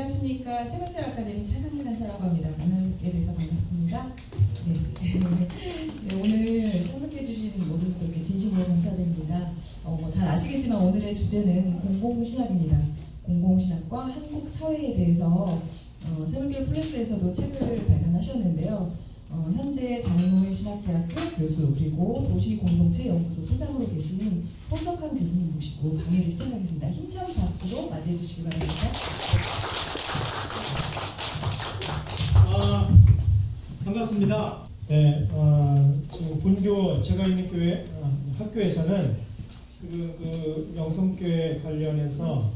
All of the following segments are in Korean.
안녕하십니까. 세븐텔 아카데미 차상희 간사라고 합니다. 만나뵙게 돼서 반갑습니다. 네, 오늘 참석해주신 모든 분들께 진심으로 감사드립니다. 잘 아시겠지만 오늘의 주제는 공공신학입니다. 공공신학과 한국 사회에 대해서 세븐길 플러스에서도 책을 발간하셨는데요. 현재 장로회 신학대학교 교수 그리고 도시공동체연구소 소장으로 계신 손석한 교수님 모시고 강의를 시작하겠습니다. 힘찬 박수로 맞이해 주시기 바랍니다. 반갑습니다. 네, 지금 본교 제가 있는 교회 학교에서는 그 영성교회 관련해서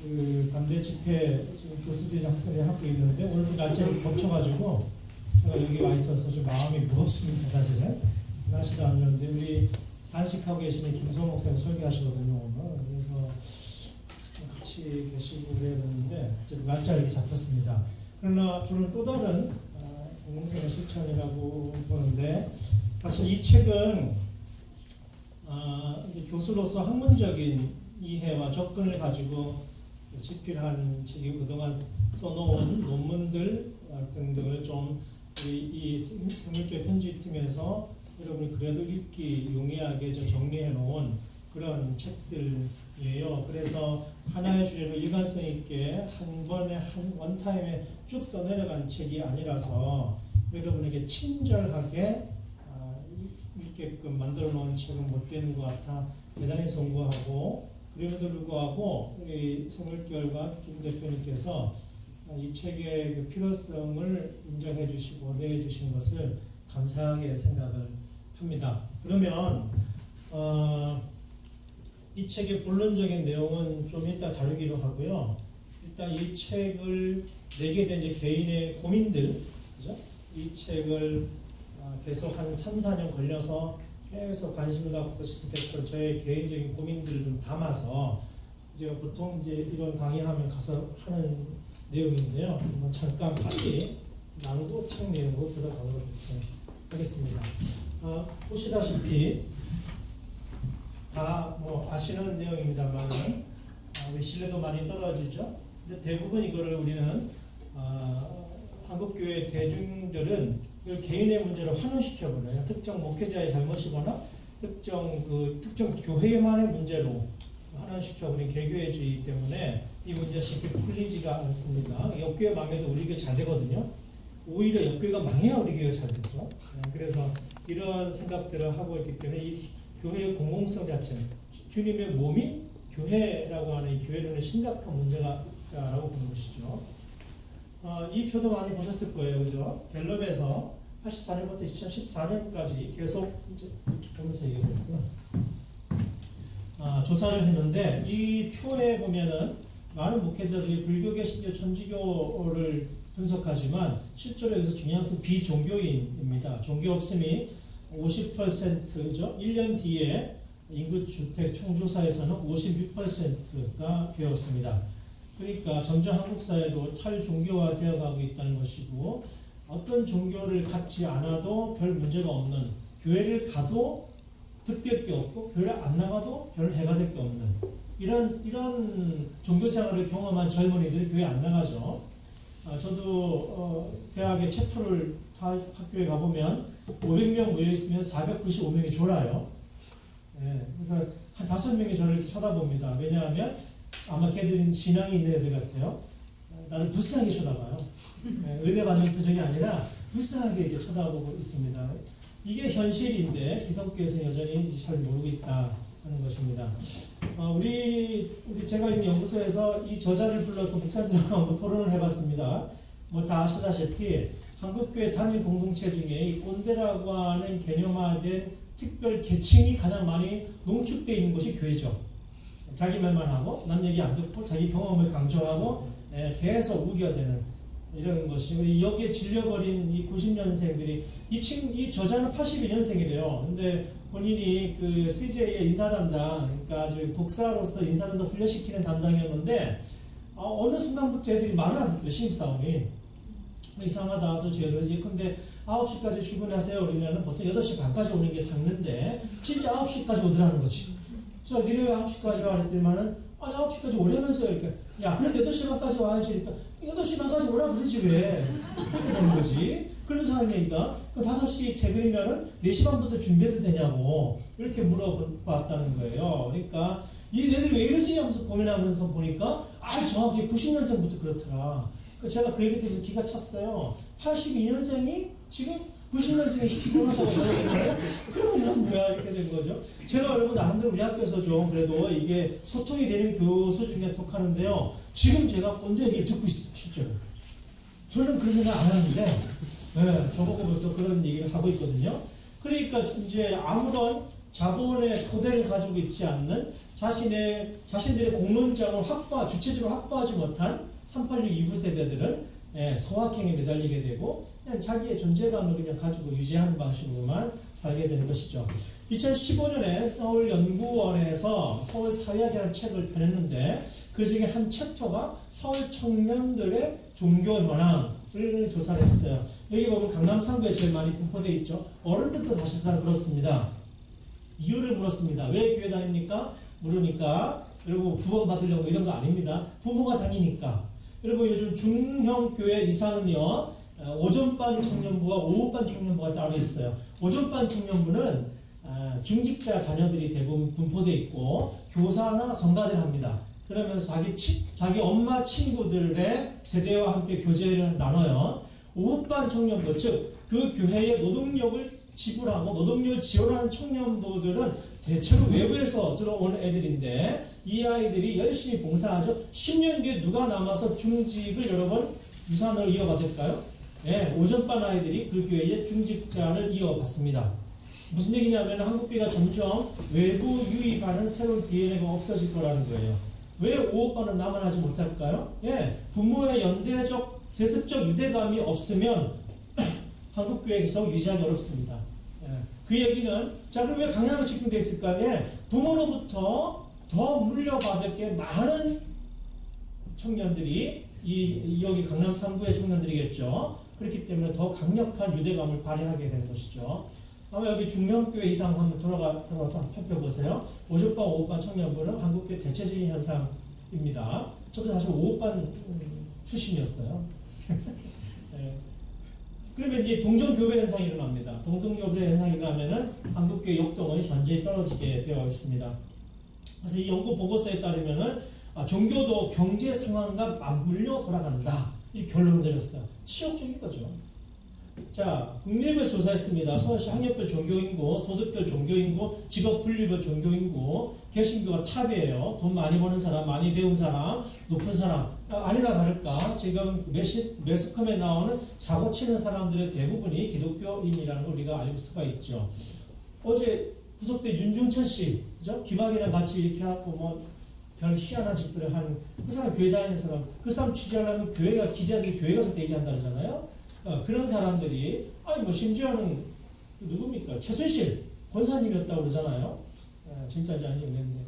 그 반대 집회 교수들이 학생들이 하고 있는데 오늘도 날짜를 겹쳐가지고 제가 여기 와 있어서 좀 마음이 무겁습니다. 사실은 날씨도 안 좋은데 우리 단식하고 계시는 김성호 목사님 설교하시거든요 오늘. 그래서 같이 계시고 그래야 되는데 날짜가 이렇게 잡혔습니다. 그러나 저는 또 다른 공공성의 실천이라고 보는데 사실 이 책은 이제 교수로서 학문적인 이해와 접근을 가지고 집필한 책이 그동안 써놓은 논문들 등등을 좀 이 생물교 편집팀에서 여러분이 그래도 읽기 용이하게 좀 정리해 놓은 그런 책들이에요. 그래서 하나의 주제를 일관성 있게 한 번에 원타임에 쭉 써내려간 책이 아니라서 여러분에게 친절하게 읽게끔 만들어 놓은 책은 못 되는 것 같아 대단히 송구하고, 그럼에도 불구하고 우리 성물결과 김 대표님께서 이 책의 그 필요성을 인정해 주시고 내해 주신 것을 감사하게 생각을 합니다. 그러면 이 책의 본론적인 내용은 좀 이따 다루기로 하고요. 일단 이 책을 내게 된 이제 개인의 고민들, 그죠? 이 책을 계속 한 3, 4년 걸려서 계속 관심을 갖고 시작했던 저의 개인적인 고민들을 좀 담아서 이제 보통 이제 이런 강의하면 가서 하는 내용인데요. 잠깐 빨리 나누고 책 내용으로 들어가도록 하겠습니다. 보시다시피 다 뭐 아시는 내용입니다만 우리 신뢰도 많이 떨어지죠. 근데 대부분 이거를 우리는 한국교회 대중들은 이걸 개인의 문제로 환원시켜 버려요. 특정 목회자의 잘못이거나 특정 교회만의 문제로 환원시켜 버린 개교회주의 때문에 이 문제가 쉽게 풀리지가 않습니다. 역교회 망해도 우리 교회 잘 되거든요. 오히려 역교회가 망해야 우리 교회가 잘 되죠. 이래서 이런 생각들을 하고 있기 때문에 이 교회의 공공성 자체는 주님의 몸인 교회라고 하는 이 교회론의 심각한 문제가 있다라고 보는 것이죠. 이 표도 많이 보셨을 거예요, 그죠? 갤럽에서 84년부터 2014년까지 계속 이렇게 보면서 얘기했고요. 조사를 했는데 이 표에 보면은 많은 목회자들이 불교, 개신교, 천주교를 분석하지만 실제로 여기서 중요한 것은 비종교인입니다. 종교 없음이 50%죠. 1년 뒤에 인구주택 총조사에서는 56%가 되었습니다. 그러니까 점점 한국 사회도 탈종교화 되어가고 있다는 것이고, 어떤 종교를 갖지 않아도 별 문제가 없는, 교회를 가도 득될 게 없고 교회를 안 나가도 별 해가 될 게 없는 이런 종교 생활을 경험한 젊은이들이 교회 안 나가죠. 저도 대학의 체프를 학교에 가보면 500명 모여 있으면 495명이 졸아요. 그래서 한 5명이 저를 이렇게 쳐다봅니다. 왜냐하면 아마 걔들은 신앙이 있는 애들 같아요. 나를 불쌍하게 쳐다봐요. 은혜 받는 표정이 아니라 불쌍하게 이렇게 쳐다보고 있습니다. 이게 현실인데 기성교회에서는 여전히 잘 모르고 있다 하는 것입니다. 제가 있는 연구소에서 이 저자를 불러서 목사님들하고 한번 토론을 해봤습니다. 뭐 다 아시다시피 한국교회 단일 공동체 중에 이 꼰대라고 하는 개념화된 특별 계층이 가장 많이 농축되어 있는 곳이 교회죠. 자기 말만 하고 남 얘기 안 듣고 자기 경험을 강조하고 계속 우겨대는 이런 것이, 여기에 질려버린 이 90년생들이 이 저자는 82년생이래요. 근데 본인이 그 CJ의 인사 담당, 그러니까 아주 독사로서 인사 담당 훈련시키는 담당이었는데 어느 순간부터 애들이 말을 안 듣더래. 신입사원이 이상하다, 도대체 이러지. 근데 9시까지 출근하세요 그러면 보통 8시 반까지 오는 게 상는데 진짜 9시까지 오더라는 거지. 그래서 니네 왜 9시까지 와? 그랬더니만은 아니 9시까지 오라면서요. 그러니까 야 그래도 8시 반까지 와야지. 그러니까 8시 반까지 오라 그러지 왜. 이렇게 되는 거지. 그런 상황이니까 그럼 5시 퇴근이면은 4시 반부터 준비해도 되냐고 이렇게 물어봤다는 거예요. 그러니까 이 애들이 왜 이러지 하면서 고민하면서 보니까 정확히 90년생부터 그렇더라. 그러니까 제가 그 얘기 때문에 기가 찼어요. 82년생이 지금 90년생이 피곤하다고 그러는데 그러면 난 뭐야 이렇게 된 거죠. 제가 여러분 나름대로 우리 학교에서 좀 그래도 이게 소통이 되는 교수 중에 톡하는데요. 지금 제가 꼰대 얘기를 듣고 있어요. 실제로. 저는 그런 생각 안 하는데 네, 저보고 벌써 그런 얘기를 하고 있거든요. 그러니까 이제 아무런 자본의 토대를 가지고 있지 않는 자신들의 공론장을 주체적으로 확보하지 못한 386 이후 세대들은 소확행에 매달리게 되고 그냥 자기의 존재감을 그냥 가지고 유지하는 방식으로만 살게 되는 것이죠. 2015년에 서울연구원에서 서울 사회학이라는 책을 펴냈는데 그 중에 한 챕터가 서울 청년들의 종교 현황을 조사를 했어요. 여기 보면 강남 3구에 제일 많이 분포되어 있죠. 어른들도 사실상 그렇습니다. 이유를 물었습니다. 왜 교회 다닙니까? 물으니까 여러분 구원받으려고 이런 거 아닙니다. 부모가 다니니까. 여러분 요즘 중형교회 이상은요. 오전반 청년부와 오후반 청년부가 따로 있어요. 오전반 청년부는 중직자 자녀들이 대부분 분포되어 있고 교사나 성가대를 합니다. 그러면서 자기 엄마 친구들의 세대와 함께 교제를 나눠요. 오후반 청년부, 즉 그 교회의 노동력을 지불하고 노동력을 지원하는 청년부들은 대체로 외부에서 들어온 애들인데 이 아이들이 열심히 봉사하죠. 10년 뒤에 누가 남아서 중직을 여러분 유산을 이어받을까요? 네, 오전반 아이들이 그 교회의 중직자를 이어받습니다. 무슨 얘기냐면 한국교회가 점점 외부 유입하는 새로운 DNA가 없어질 거라는 거예요. 왜 오후반은 남아나지 못할까요? 부모의 연대적 세습적 유대감이 없으면 한국교회에서 유지하기 어렵습니다. 그 얘기는 자 그럼 왜 강남에 집중되어 있을까요? 부모로부터 더 물려받을 게 많은 청년들이 여기 강남 3구의 청년들이겠죠. 그렇기 때문에 더 강력한 유대감을 발휘하게 되는 것이죠. 아마 여기 중형교회 이상 한번 들어가서 살펴보세요. 오전반, 오후반 청년부는 한국교회 대체적인 현상입니다. 저도 사실 오후반 출신이었어요. 그러면 이제 동정교배 현상이 일어납니다. 동정교배 현상이 일어나면은 한국교회 역동은 현저히 떨어지게 되어 있습니다. 그래서 이 연구 보고서에 따르면은 종교도 경제 상황과 맞물려 돌아간다. 이 결론을 내렸어요. 치욕적인 거죠. 자, 국립에서 조사했습니다. 서울시 학력별 종교인구, 소득별 종교인구, 직업 분류별 종교인구, 개신교가 탑이에요. 돈 많이 버는 사람, 많이 배운 사람, 높은 사람. 아니나 다를까 지금 매스컴에 나오는 사고 치는 사람들의 대부분이 기독교인이라는 걸 우리가 알 수가 있죠. 어제 구속된 윤중천 씨, 그죠? 김학이랑 같이 이렇게 하고 별 희한한 짓들을 하는 그 사람 교회 다니는 사람, 그 사람 취재하려면 기자들이 교회 가서 대기한다 그러잖아요. 그런 사람들이 심지어는 누굽니까? 최순실 권사님이었다고 그러잖아요. 진짜인지 아닌지 모르겠는데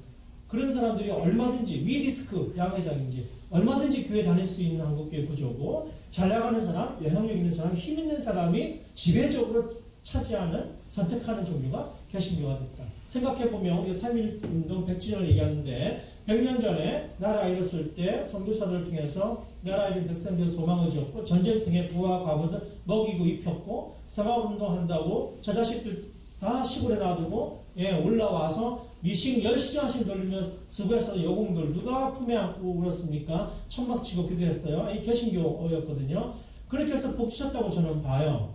그런 사람들이 얼마든지 위디스크 양회장인지 얼마든지 교회 다닐 수 있는 한국교회 구조고 잘 나가는 사람, 영향력 있는 사람, 힘 있는 사람이 지배적으로 차지하는 선택하는 종류가 개신교가 됐다. 생각해보면 우리가 3.1운동 100주년을 얘기하는데 100년 전에 나라 잃었을 때 선교사들을 통해서 나라 잃은 백성들의 소망을 줬고 전쟁통에 부와 과부들 먹이고 입혔고 사과운동 한다고 저 자식들 다 시골에 놔두고 올라와서 미싱 10시간씩 돌리며 수고해서 여공들 누가 품에 안고 울었습니까? 천막치고 기도했어요. 이 개신교였거든요. 그렇게 해서 복 주셨다고 저는 봐요.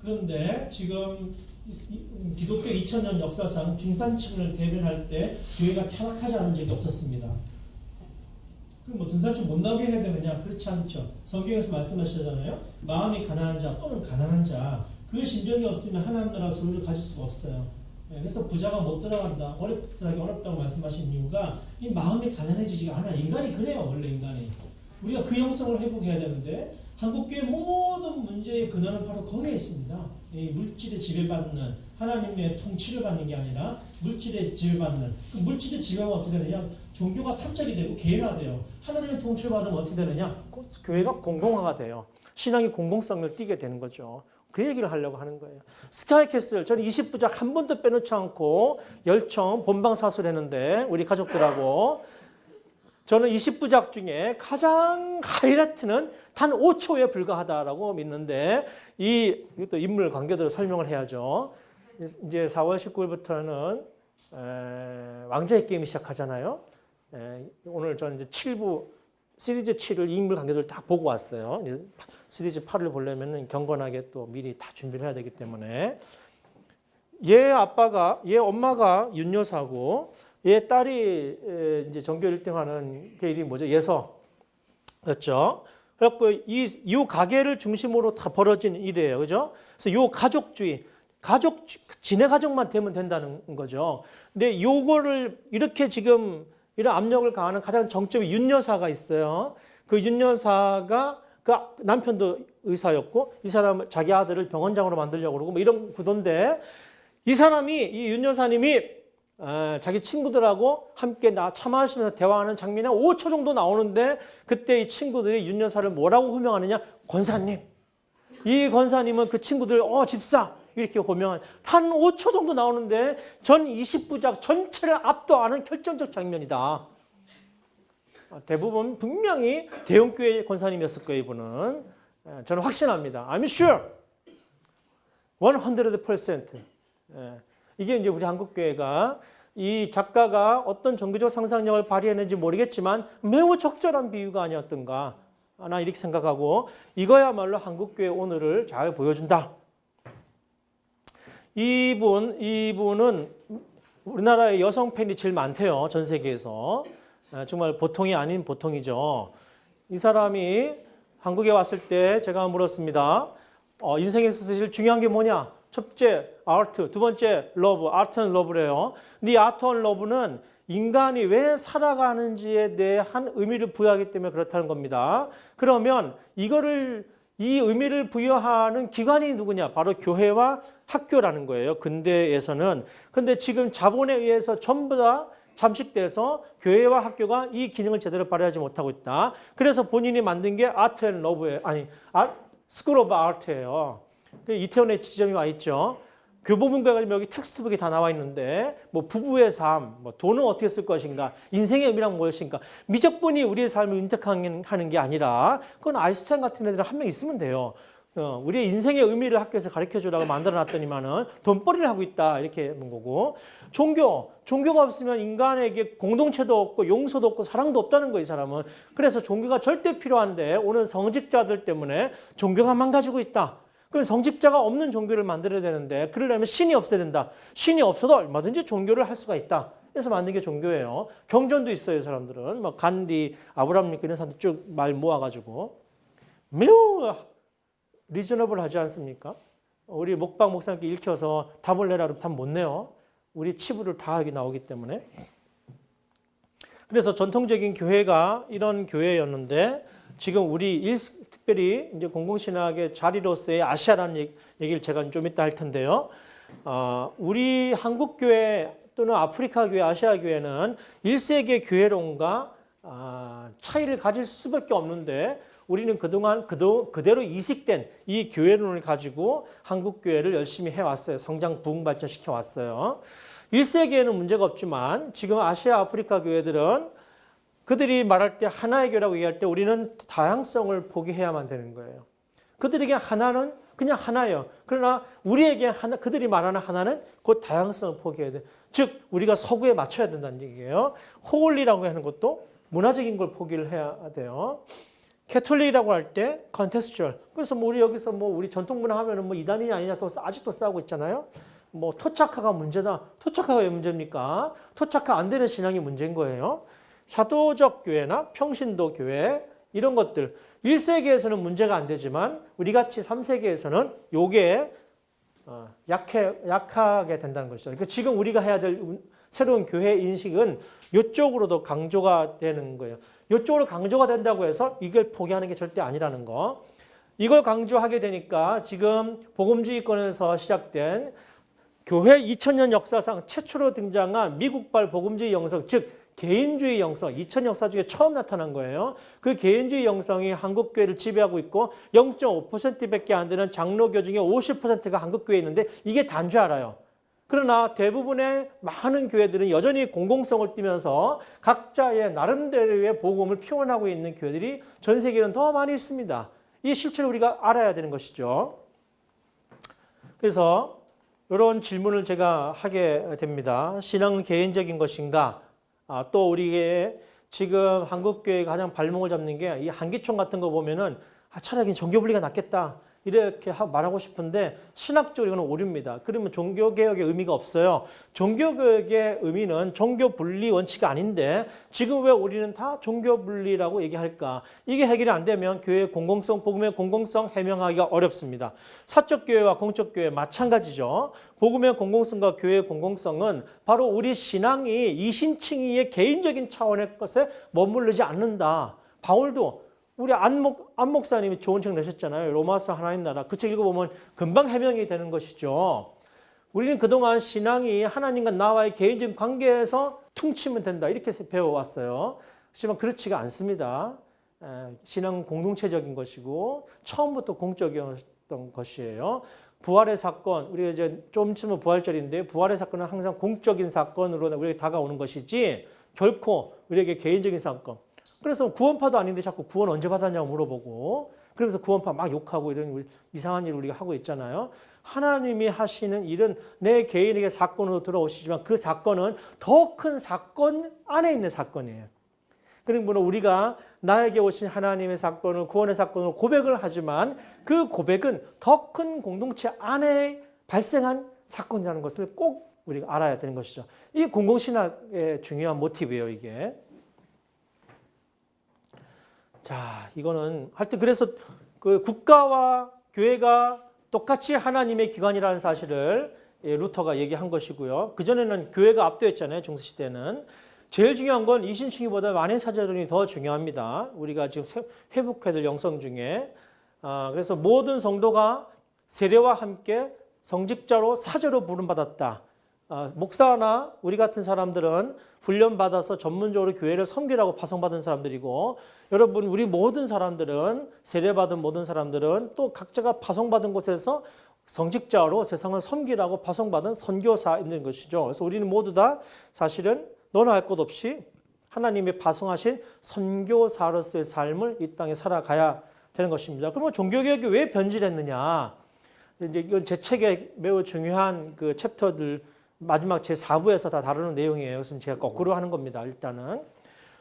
그런데 지금 기독교 2000년 역사상 중산층을 대변할 때 교회가 타락하지 않은 적이 없었습니다. 그럼 등산층 못 나오게 해야 되느냐? 그렇지 않죠. 성경에서 말씀하시잖아요. 마음이 가난한 자 또는 가난한 자 그 심정이 없으면 하나님 나라 소유를 가질 수가 없어요. 그래서 부자가 못 들어간다, 들어가기 어렵다고 말씀하신 이유가 이 마음이 가난해지지가 않아요. 인간이 그래요. 원래 인간이. 우리가 그 형성을 회복해야 되는데 한국교회 모든 문제의 근원은 바로 거기에 있습니다. 이 물질에 지배받는 하나님의 통치를 받는 게 아니라 물질에 지배받는 그 물질의 지배가 어떻게 되느냐? 종교가 사적이 되고 개인화돼요. 하나님의 통치를 받으면 어떻게 되느냐? 교회가 공공화가 돼요. 신앙이 공공성을 띠게 되는 거죠. 그 얘기를 하려고 하는 거예요. 스카이캐슬 저는 20부작 한 번도 빼놓지 않고 열청 본방사수를 했는데 우리 가족들하고 저는 20부작 중에 가장 하이라이트는 단 5초에 불과하다라고 믿는데 이것도 인물 관계대로 설명을 해야죠. 이제 4월 19일부터는 왕자의 게임이 시작하잖아요. 오늘 저는 이제 7부 시리즈 7을 인물 관계대로 다 보고 왔어요. 이제 시리즈 8을 보려면 경건하게 또 미리 다 준비를 해야 되기 때문에 얘 엄마가 윤 여사고 얘 딸이 이제 전교 1등하는 게 이름이 뭐죠? 예서였죠. 그래갖고 이 가게를 중심으로 다 벌어진 일이에요, 그죠? 그래서 요 가족주의, 지네 가족만 되면 된다는 거죠. 근데 요거를 이렇게 지금 이런 압력을 가하는 가장 정점이 윤 여사가 있어요. 그 윤 여사가 그 남편도 의사였고 이 사람 자기 아들을 병원장으로 만들려고 그러고 뭐 이런 구도인데 이 윤 여사님이 자기 친구들하고 함께 차 마시면서 대화하는 장면이 5초 정도 나오는데 그때 이 친구들이 윤 여사를 뭐라고 호명하느냐? 권사님. 이 권사님은 그 친구들 집사 이렇게 호명한 한 5초 정도 나오는데 전 20부작 전체를 압도하는 결정적 장면이다. 대부분 분명히 대형교회 권사님이었을 거예요. 이분은. 저는 확신합니다. I'm sure. 100%. 이게 이제 우리 한국교회가 이 작가가 어떤 종교적 상상력을 발휘했는지 모르겠지만 매우 적절한 비유가 아니었던가. 나 이렇게 생각하고 이거야말로 한국교회 오늘을 잘 보여준다. 이분은 우리나라의 여성 팬이 제일 많대요. 전 세계에서. 정말 보통이 아닌 보통이죠. 이 사람이 한국에 왔을 때 제가 물었습니다. 인생에 있어서 제일 중요한 게 뭐냐? 첫째, 아트. 두 번째, 러브. 아트 앤 러브래요. 근데 이 아트 앤 러브는 인간이 왜 살아가는지에 대한 의미를 부여하기 때문에 그렇다는 겁니다. 그러면 이 의미를 부여하는 기관이 누구냐? 바로 교회와 학교라는 거예요. 근대에서는. 근데 지금 자본에 의해서 전부 다 잠식돼서 교회와 학교가 이 기능을 제대로 발휘하지 못하고 있다. 그래서 본인이 만든 게 아트 앤 러브예요. 스쿨 오브 아트예요. 이태원에 지점이 와 있죠. 교보문고에 가면 여기 텍스트북이 다 나와 있는데 뭐 부부의 삶, 뭐 돈은 어떻게 쓸 것인가, 인생의 의미란 무엇인가. 미적분이 우리의 삶을 윤택하는 게 아니라 그건 아인슈타인 같은 애들 한 명 있으면 돼요. 우리의 인생의 의미를 학교에서 가르쳐주라고 만들어놨더니만은 돈벌이를 하고 있다 이렇게 하는 거고. 종교가 없으면 인간에게 공동체도 없고 용서도 없고 사랑도 없다는 거예요. 이 사람은. 그래서 종교가 절대 필요한데 오늘 성직자들 때문에 종교가 망가지고 있다. 그럼 성직자가 없는 종교를 만들어야 되는데 그러려면 신이 없어야 된다. 신이 없어도 얼마든지 종교를 할 수가 있다. 그래서 만든 게 종교예요. 경전도 있어요. 사람들은. 뭐 간디, 아브라함 링컨 이런 사람들 쭉 말 모아가지고 매우 리저너블 하지 않습니까? 우리 목박 목사님께 읽혀서 답을 내라 그러면 답 못 내요. 우리 치부를 다 여기 나오기 때문에. 그래서 전통적인 교회가 이런 교회였는데 지금 특별히 이제 공공신학의 자리로서의 아시아라는 얘기를 제가 좀 이따 할 텐데요. 우리 한국교회 또는 아프리카 교회, 아시아 교회는 1세기의 교회론과 차이를 가질 수밖에 없는데 우리는 그동안 그대로 이식된 이 교회론을 가지고 한국교회를 열심히 해왔어요. 성장 부흥 발전시켜 왔어요. 1세기에는 문제가 없지만 지금 아시아 아프리카 교회들은 그들이 말할 때 하나의 교회라고 얘기할 때 우리는 다양성을 포기해야만 되는 거예요. 그들에게 하나는 그냥 하나예요. 그러나 우리에게 그들이 말하는 하나는 곧 다양성을 포기해야 돼. 즉 우리가 서구에 맞춰야 된다는 얘기예요. 홀리라고 하는 것도 문화적인 걸 포기를 해야 돼요. 캐톨릭이라고 할 때 컨텍스추얼. 그래서 우리 여기서 우리 전통 문화 하면은 이단이냐 아니냐 또 아직도 싸우고 있잖아요. 토착화가 문제다. 토착화가 왜 문제입니까? 토착화 안 되는 신앙이 문제인 거예요. 사도적 교회나 평신도 교회 이런 것들 1세기에서는 문제가 안 되지만 우리같이 3세기에서는 요게 약하게 된다는 것이죠. 그러니까 지금 우리가 해야 될 새로운 교회 인식은 이쪽으로도 강조가 되는 거예요. 이쪽으로 강조가 된다고 해서 이걸 포기하는 게 절대 아니라는 거. 이걸 강조하게 되니까 지금 복음주의권에서 시작된 교회 2000년 역사상 최초로 등장한 미국발 복음주의 영성, 즉 개인주의 영성, 2000 역사 중에 처음 나타난 거예요. 그 개인주의 영성이 한국교회를 지배하고 있고 0.5%밖에 안 되는 장로교 중에 50%가 한국교회에 있는데 이게 다인 줄 알아요. 그러나 대부분의 많은 교회들은 여전히 공공성을 띠면서 각자의 나름대로의 복음을 표현하고 있는 교회들이 전 세계에는 더 많이 있습니다. 이 실체를 우리가 알아야 되는 것이죠. 그래서 이런 질문을 제가 하게 됩니다. 신앙은 개인적인 것인가? 또 우리의 지금 한국교회가 가장 발목을 잡는 게 이 한기총 같은 거 보면은 차라리 종교분리가 낫겠다. 이렇게 말하고 싶은데 신학적으로 이거는 오류입니다. 그러면 종교개혁의 의미가 없어요. 종교개혁의 의미는 종교분리 원칙이 아닌데 지금 왜 우리는 다 종교분리라고 얘기할까? 이게 해결이 안 되면 교회의 공공성, 복음의 공공성 해명하기가 어렵습니다. 사적교회와 공적교회 마찬가지죠. 복음의 공공성과 교회의 공공성은 바로 우리 신앙이 이신칭의의 개인적인 차원의 것에 머무르지 않는다. 바울도 우리 안 목사님이 좋은 책 내셨잖아요. 로마서 하나님 나라. 그 책 읽어보면 금방 해명이 되는 것이죠. 우리는 그동안 신앙이 하나님과 나와의 개인적인 관계에서 퉁치면 된다. 이렇게 배워왔어요. 하지만 그렇지가 않습니다. 신앙은 공동체적인 것이고 처음부터 공적이었던 것이에요. 부활의 사건, 우리가 이제 좀 있으면 부활절인데 부활의 사건은 항상 공적인 사건으로 우리에게 다가오는 것이지 결코 우리에게 개인적인 사건. 그래서 구원파도 아닌데 자꾸 구원 언제 받았냐고 물어보고 그러면서 구원파 막 욕하고 이런 이상한 일을 우리가 하고 있잖아요. 하나님이 하시는 일은 내 개인에게 사건으로 들어오시지만 그 사건은 더 큰 사건 안에 있는 사건이에요. 그러므로 우리가 나에게 오신 하나님의 사건을 구원의 사건으로 고백을 하지만 그 고백은 더 큰 공동체 안에 발생한 사건이라는 것을 꼭 우리가 알아야 되는 것이죠. 이 공공신학의 중요한 모티브예요, 이게. 자, 이거는 하여튼 그래서 그 국가와 교회가 똑같이 하나님의 기관이라는 사실을 루터가 얘기한 것이고요. 그전에는 교회가 압도했잖아요. 중세시대는. 제일 중요한 건 이신칭의보다 만인사제론이 더 중요합니다. 우리가 지금 회복해야 될 영성 중에. 그래서 모든 성도가 세례와 함께 성직자로 사제로 부름받았다. 목사나 우리 같은 사람들은 훈련받아서 전문적으로 교회를 섬기라고 파송받은 사람들이고 여러분 우리 모든 사람들은 세례받은 모든 사람들은 또 각자가 파송받은 곳에서 성직자로 세상을 섬기라고 파송받은 선교사인 것이죠. 그래서 우리는 모두 다 사실은 너나 할 것 없이 하나님이 파송하신 선교사로서의 삶을 이 땅에 살아가야 되는 것입니다. 그러면 종교개혁이 왜 변질했느냐? 이제 이건 제 책에 매우 중요한 그 챕터들 마지막 제 4부에서 다 다루는 내용이에요. 그래서 제가 거꾸로 하는 겁니다. 일단은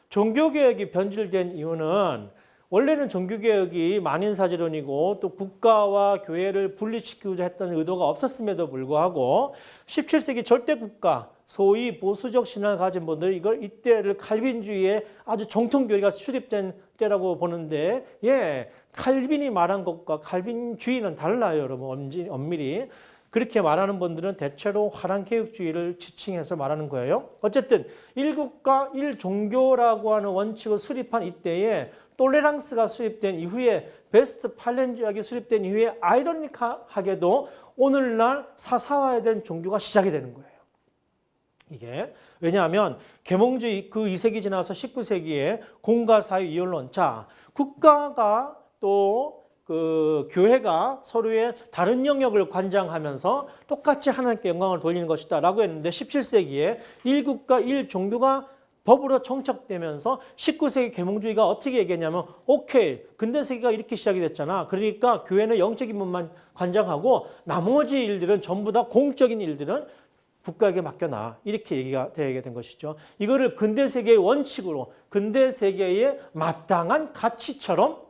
종교개혁이 변질된 이유는 원래는 종교개혁이 만인사제론이고 또 국가와 교회를 분리시키고자 했던 의도가 없었음에도 불구하고 17세기 절대국가 소위 보수적 신앙을 가진 분들이 이때를 칼빈주의의 아주 정통교회가 수립된 때라고 보는데 칼빈이 말한 것과 칼빈주의는 달라요. 여러분 엄밀히. 그렇게 말하는 분들은 대체로 화랑개혁주의를 지칭해서 말하는 거예요. 어쨌든 일국가 일종교라고 하는 원칙을 수립한 이때에 톨레랑스가 수립된 이후에 베스트 팔렌주의학이 수립된 이후에 아이러니하게도 오늘날 사사화된 종교가 시작이 되는 거예요. 이게 왜냐하면 계몽주의 그 2세기 지나서 19세기에 공가사회 이원론. 자, 국가가 또 그 교회가 서로의 다른 영역을 관장하면서 똑같이 하나님께 영광을 돌리는 것이다 라고 했는데 17세기에 일국가 일종교가 법으로 정착되면서 19세기 계몽주의가 어떻게 얘기했냐면 오케이 근대세기가 이렇게 시작이 됐잖아. 그러니까 교회는 영적인 부분만 관장하고 나머지 일들은 전부 다 공적인 일들은 국가에게 맡겨놔. 이렇게 얘기가 되게 된 것이죠. 이거를 근대세계의 원칙으로 근대세계의 마땅한 가치처럼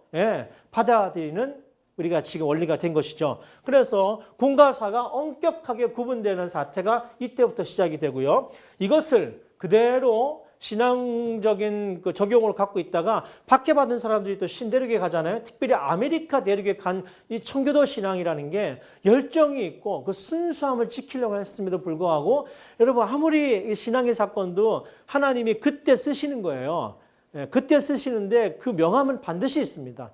받아들이는 우리가 지금 원리가 된 것이죠. 그래서 공과 사가 엄격하게 구분되는 사태가 이때부터 시작이 되고요. 이것을 그대로 신앙적인 그 적용을 갖고 있다가 박해받은 사람들이 또 신대륙에 가잖아요. 특별히 아메리카 대륙에 간 이 청교도 신앙이라는 게 열정이 있고 그 순수함을 지키려고 했음에도 불구하고 여러분 아무리 신앙의 사건도 하나님이 그때 쓰시는 거예요. 그때 쓰시는데 그 명함은 반드시 있습니다.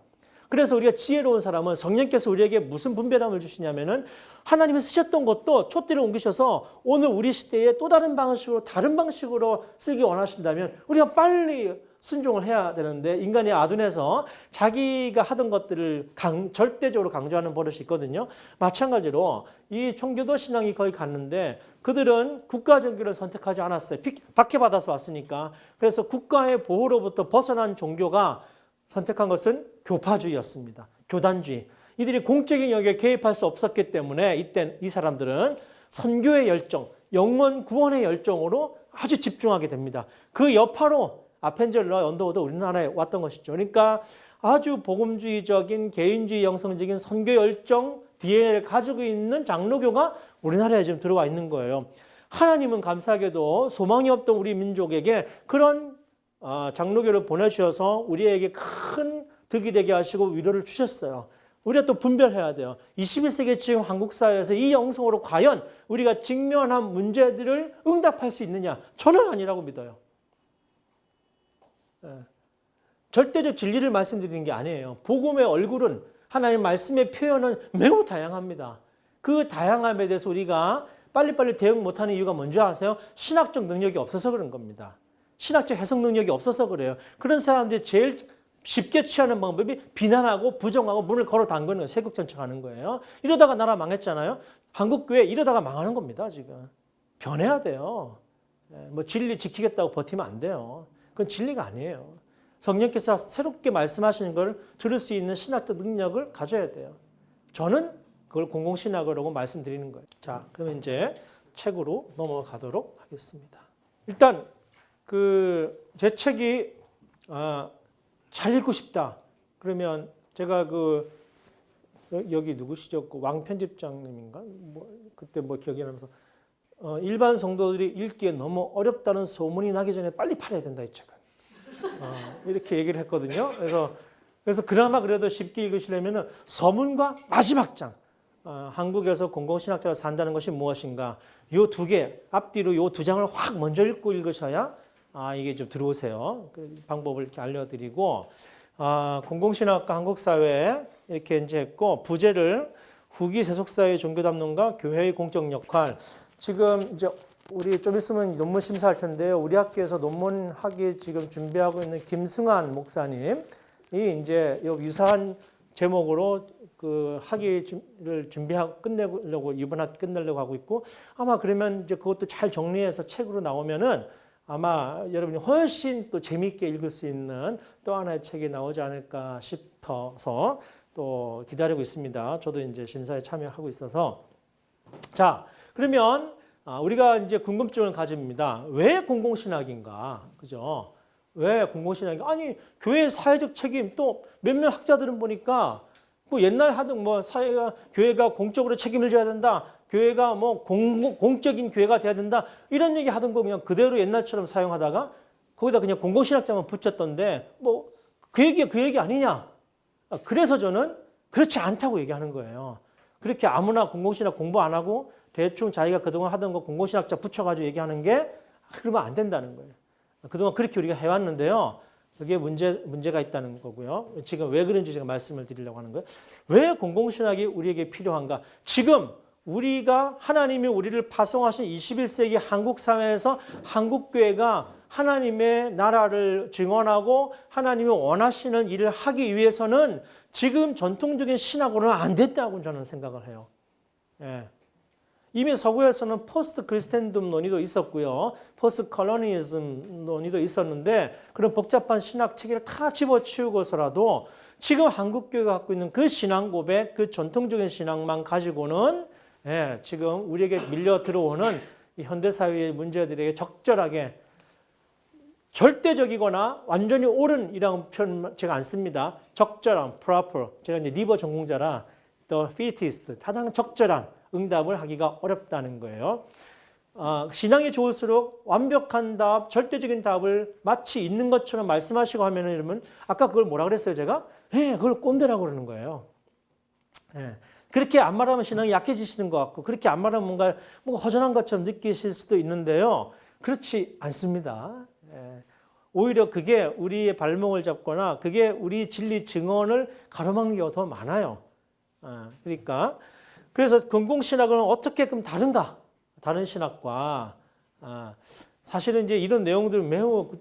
그래서 우리가 지혜로운 사람은 성령께서 우리에게 무슨 분별함을 주시냐면은 하나님이 쓰셨던 것도 촛대를 옮기셔서 오늘 우리 시대에 또 다른 방식으로 쓰기 원하신다면 우리가 빨리 순종을 해야 되는데 인간이 아둔해서 자기가 하던 것들을 절대적으로 강조하는 버릇이 있거든요. 마찬가지로 이 청교도 신앙이 거의 갔는데 그들은 국가 종교를 선택하지 않았어요. 박해받아서 왔으니까. 그래서 국가의 보호로부터 벗어난 종교가 선택한 것은 교파주의였습니다. 교단주의. 이들이 공적인 영역에 개입할 수 없었기 때문에 이때 이 사람들은 선교의 열정, 영원 구원의 열정으로 아주 집중하게 됩니다. 그 여파로 아펜젤러와 언더우드 우리나라에 왔던 것이죠. 그러니까 아주 복음주의적인 개인주의 영성적인 선교 열정 DNA를 가지고 있는 장로교가 우리나라에 지금 들어와 있는 거예요. 하나님은 감사하게도 소망이 없던 우리 민족에게 그런 장로교를 보내주셔서 우리에게 큰 득이 되게 하시고 위로를 주셨어요. 우리가 또 분별해야 돼요. 21세기 지금 한국 사회에서 이 영성으로 과연 우리가 직면한 문제들을 응답할 수 있느냐? 저는 아니라고 믿어요. 절대적 진리를 말씀드리는 게 아니에요. 복음의 얼굴은 하나님 말씀의 표현은 매우 다양합니다. 그 다양함에 대해서 우리가 빨리빨리 대응 못하는 이유가 뭔지 아세요? 신학적 능력이 없어서 그런 겁니다. 신학적 해석 능력이 없어서 그래요. 그런 사람들이 제일 쉽게 취하는 방법이 비난하고 부정하고 문을 걸어 담그는 세국정책하는 거예요. 이러다가 나라 망했잖아요. 한국교회 이러다가 망하는 겁니다. 지금 변해야 돼요. 뭐 진리 지키겠다고 버티면 안 돼요. 그건 진리가 아니에요. 성령께서 새롭게 말씀하시는 걸 들을 수 있는 신학적 능력을 가져야 돼요. 저는 그걸 공공신학이라고 말씀드리는 거예요. 자, 그러면 이제 책으로 넘어가도록 하겠습니다. 일단 제 책이 잘 읽고 싶다. 그러면 제가 여기 누구시죠? 왕 편집장님인가? 그때 기억이 나면서 일반 성도들이 읽기에 너무 어렵다는 소문이 나기 전에 빨리 팔아야 된다 이 책은. 이렇게 얘기를 했거든요. 그래서 그나마 그래도 쉽게 읽으시려면은 서문과 마지막 장. 한국에서 공공신학자가 산다는 것이 무엇인가? 요 두 개, 앞뒤로 요 두 장을 확 먼저 읽고 읽으셔야 이게 좀 들어오세요. 그 방법을 이렇게 알려드리고, 공공신학과 한국사회 이렇게 이제 했고, 부제를 후기 세속사회 종교담론과 교회의 공적 역할. 지금 이제 우리 좀 있으면 논문 심사할 텐데요. 우리 학교에서 논문 하기 지금 준비하고 있는 김승환 목사님이 이제 유사한 제목으로 그 학위를 준비하고 끝내려고 이번 학기 끝내려고 하고 있고 아마 그러면 이제 그것도 잘 정리해서 책으로 나오면은 아마 여러분이 훨씬 또 재미있게 읽을 수 있는 또 하나의 책이 나오지 않을까 싶어서 또 기다리고 있습니다. 저도 이제 심사에 참여하고 있어서 자 그러면 우리가 이제 궁금증을 가집니다. 왜 공공신학인가? 그죠? 왜 공공신학인가? 아니 교회의 사회적 책임 또 몇몇 학자들은 보니까 뭐 옛날 하던 교회가 공적으로 책임을 져야 된다. 교회가 뭐 공적인 교회가 돼야 된다. 이런 얘기 하던 거 그냥 그대로 옛날처럼 사용하다가 거기다 그냥 공공신학자만 붙였던데 뭐 그 얘기 아니냐. 그래서 저는 그렇지 않다고 얘기하는 거예요. 그렇게 아무나 공공신학 공부 안 하고 대충 자기가 그동안 하던 거 공공신학자 붙여가지고 얘기하는 게 그러면 안 된다는 거예요. 그동안 그렇게 우리가 해왔는데요. 그게 문제가 있다는 거고요. 지금 왜 그런지 제가 말씀을 드리려고 하는 거예요. 왜 공공신학이 우리에게 필요한가? 지금 우리가 하나님이 우리를 파송하신 21세기 한국 사회에서 한국교회가 하나님의 나라를 증언하고 하나님이 원하시는 일을 하기 위해서는 지금 전통적인 신학으로는 안 됐다고 저는 생각을 해요. 예. 이미 서구에서는 포스트 크리스텐덤 논의도 있었고요. 포스트 컬러니즘 논의도 있었는데 그런 복잡한 신학 체계를 다 집어치우고서라도 지금 한국교회가 갖고 있는 그 신앙 고백, 그 전통적인 신앙만 가지고는 지금 우리에게 밀려 들어오는 이 현대사회의 문제들에게 적절하게 절대적이거나 완전히 옳은이라는 표현 제가 안 씁니다. 적절한, proper. 제가 이제 리버 전공자라 the fittest, 가장 적절한 응답을 하기가 어렵다는 거예요. 신앙이 좋을수록 완벽한 답, 절대적인 답을 마치 있는 것처럼 말씀하시고 하면 여러분 아까 그걸 뭐라 그랬어요 제가? 그걸 꼰대라고 그러는 거예요. 그렇게 안 말하면 신앙이 약해지시는 것 같고 그렇게 안 말하면 뭔가 허전한 것처럼 느끼실 수도 있는데요. 그렇지 않습니다. 오히려 그게 우리의 발목을 잡거나 그게 우리 진리 증언을 가로막는 경우가 더 많아요. 그러니까 그래서 공공신학은 어떻게 그럼 다른가? 다른 신학과 사실은 이제 이런 내용들 매우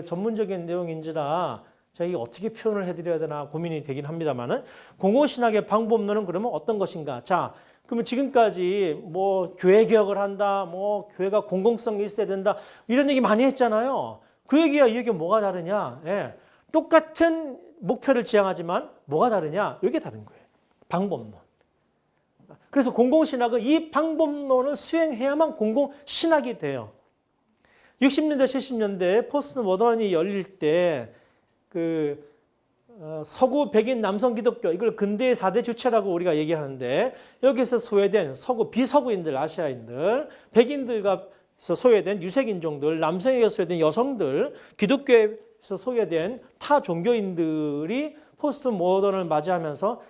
전문적인 내용인지라 저희가 어떻게 표현을 해드려야 되나 고민이 되긴 합니다만은 공공신학의 방법론은 그러면 어떤 것인가? 자, 그러면 지금까지 뭐 교회 개혁을 한다, 뭐 교회가 공공성이 있어야 된다 이런 얘기 많이 했잖아요. 그 얘기와 이 얘기가 뭐가 다르냐? 예. 똑같은 목표를 지향하지만 뭐가 다르냐? 이게 다른 거예요. 방법론. 그래서 공공신학은 이 방법론을 수행해야만 공공신학이 돼요. 60년대, 70년대 포스트 모던이 열릴 때 서구 백인 남성 기독교 이걸 근대의 4대 주체라고 우리가 얘기하는데 여기서 소외된 서구 비서구인들, 아시아인들, 백인들과 소외된 유색인종들, 남성에게 소외된 여성들, 기독교에서 소외된 타 종교인들이 포스트 모던을 맞이하면서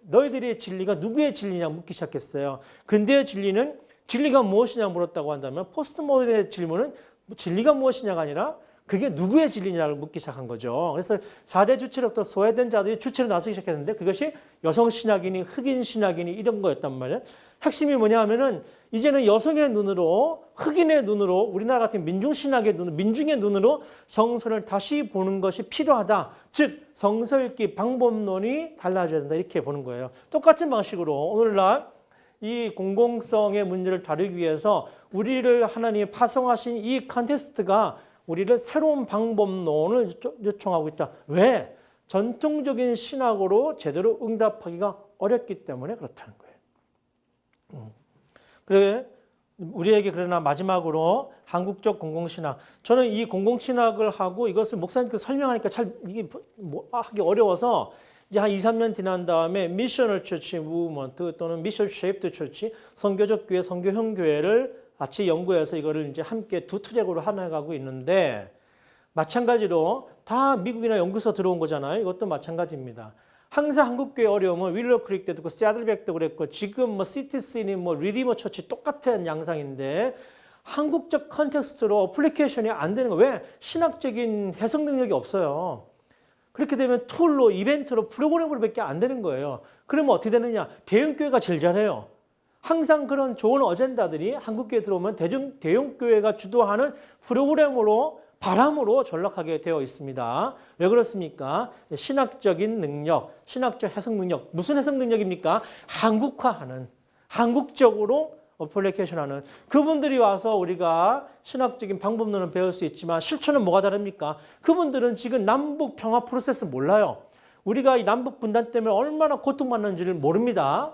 너희들의 진리가 누구의 진리냐 묻기 시작했어요. 근대의 진리는 진리가 무엇이냐 물었다고 한다면 포스트 모던의 질문은 진리가 무엇이냐가 아니라 그게 누구의 진리냐를 묻기 시작한 거죠. 그래서 4대 주체로부터 소외된 자들이 주체로 나서기 시작했는데 그것이 여성 신학이니 흑인 신학이니 이런 거였단 말이에요. 핵심이 뭐냐 하면은 이제는 여성의 눈으로 흑인의 눈으로 우리나라 같은 민중신학의 눈으로 민중의 눈으로 성서를 다시 보는 것이 필요하다. 즉 성서 읽기 방법론이 달라져야 된다 이렇게 보는 거예요. 똑같은 방식으로 오늘날 이 공공성의 문제를 다루기 위해서 우리를 하나님이 파송하신 이 컨텍스트가 우리를 새로운 방법론을 요청하고 있다. 왜? 전통적인 신학으로 제대로 응답하기가 어렵기 때문에 그렇다는 거예요. 그래 우리에게 그러나 마지막으로 한국적 공공신학. 저는 이 공공신학을 하고 이것을 목사님께 설명하니까 잘 이게 하기 어려워서 이제 한 2, 3년 지난 다음에 미셔널 처치 무브먼트 또는 미션 쉐이프드 처치 선교적 교회, 선교형 교회를 같이 연구해서 이거를 이제 함께 두 트랙으로 하나가고 있는데 마찬가지로 다 미국이나 연구소 들어온 거잖아요. 이것도 마찬가지입니다. 항상 한국교회 어려움은 윌러 크릭 때도 그렇고 세들백도 그랬고 지금 뭐 시티스니 뭐 리디머 처치 똑같은 양상인데 한국적 컨텍스트로 어플리케이션이 안 되는 거예요. 왜? 신학적인 해석 능력이 없어요. 그렇게 되면 툴로 이벤트로 프로그램으로밖에 안 되는 거예요. 그러면 어떻게 되느냐? 대형교회가 제일 잘해요. 항상 그런 좋은 어젠다들이 한국교회에 들어오면 대형교회가 주도하는 프로그램으로 바람으로 전락하게 되어 있습니다. 왜 그렇습니까? 신학적인 능력, 신학적 해석 능력. 무슨 해석 능력입니까? 한국화하는, 한국적으로 어플리케이션하는 그분들이 와서 우리가 신학적인 방법론은 배울 수 있지만 실천은 뭐가 다릅니까? 그분들은 지금 남북 평화 프로세스 몰라요. 우리가 이 남북 분단 때문에 얼마나 고통받는지를 모릅니다.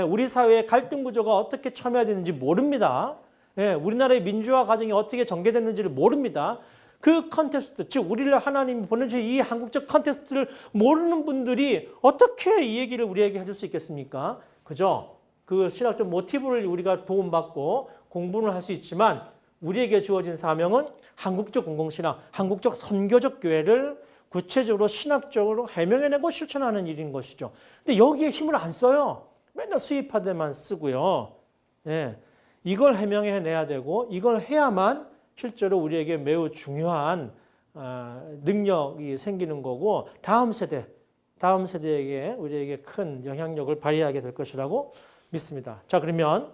우리 사회의 갈등 구조가 어떻게 첨예화되는지 모릅니다. 우리나라의 민주화 과정이 어떻게 전개됐는지를 모릅니다. 그 컨테스트, 즉 우리를 하나님이 보내주신 이 한국적 컨테스트를 모르는 분들이 어떻게 이 얘기를 우리에게 해줄 수 있겠습니까? 그죠? 그 신학적 모티브를 우리가 도움받고 공부를 할 수 있지만 우리에게 주어진 사명은 한국적 공공신학, 한국적 선교적 교회를 구체적으로 신학적으로 해명해내고 실천하는 일인 것이죠. 근데 여기에 힘을 안 써요. 맨날 수입하대만 쓰고요. 이걸 해명해내야 되고 이걸 해야만 실제로 우리에게 매우 중요한 능력이 생기는 거고 다음 세대에게 우리에게 큰 영향력을 발휘하게 될 것이라고 믿습니다. 자, 그러면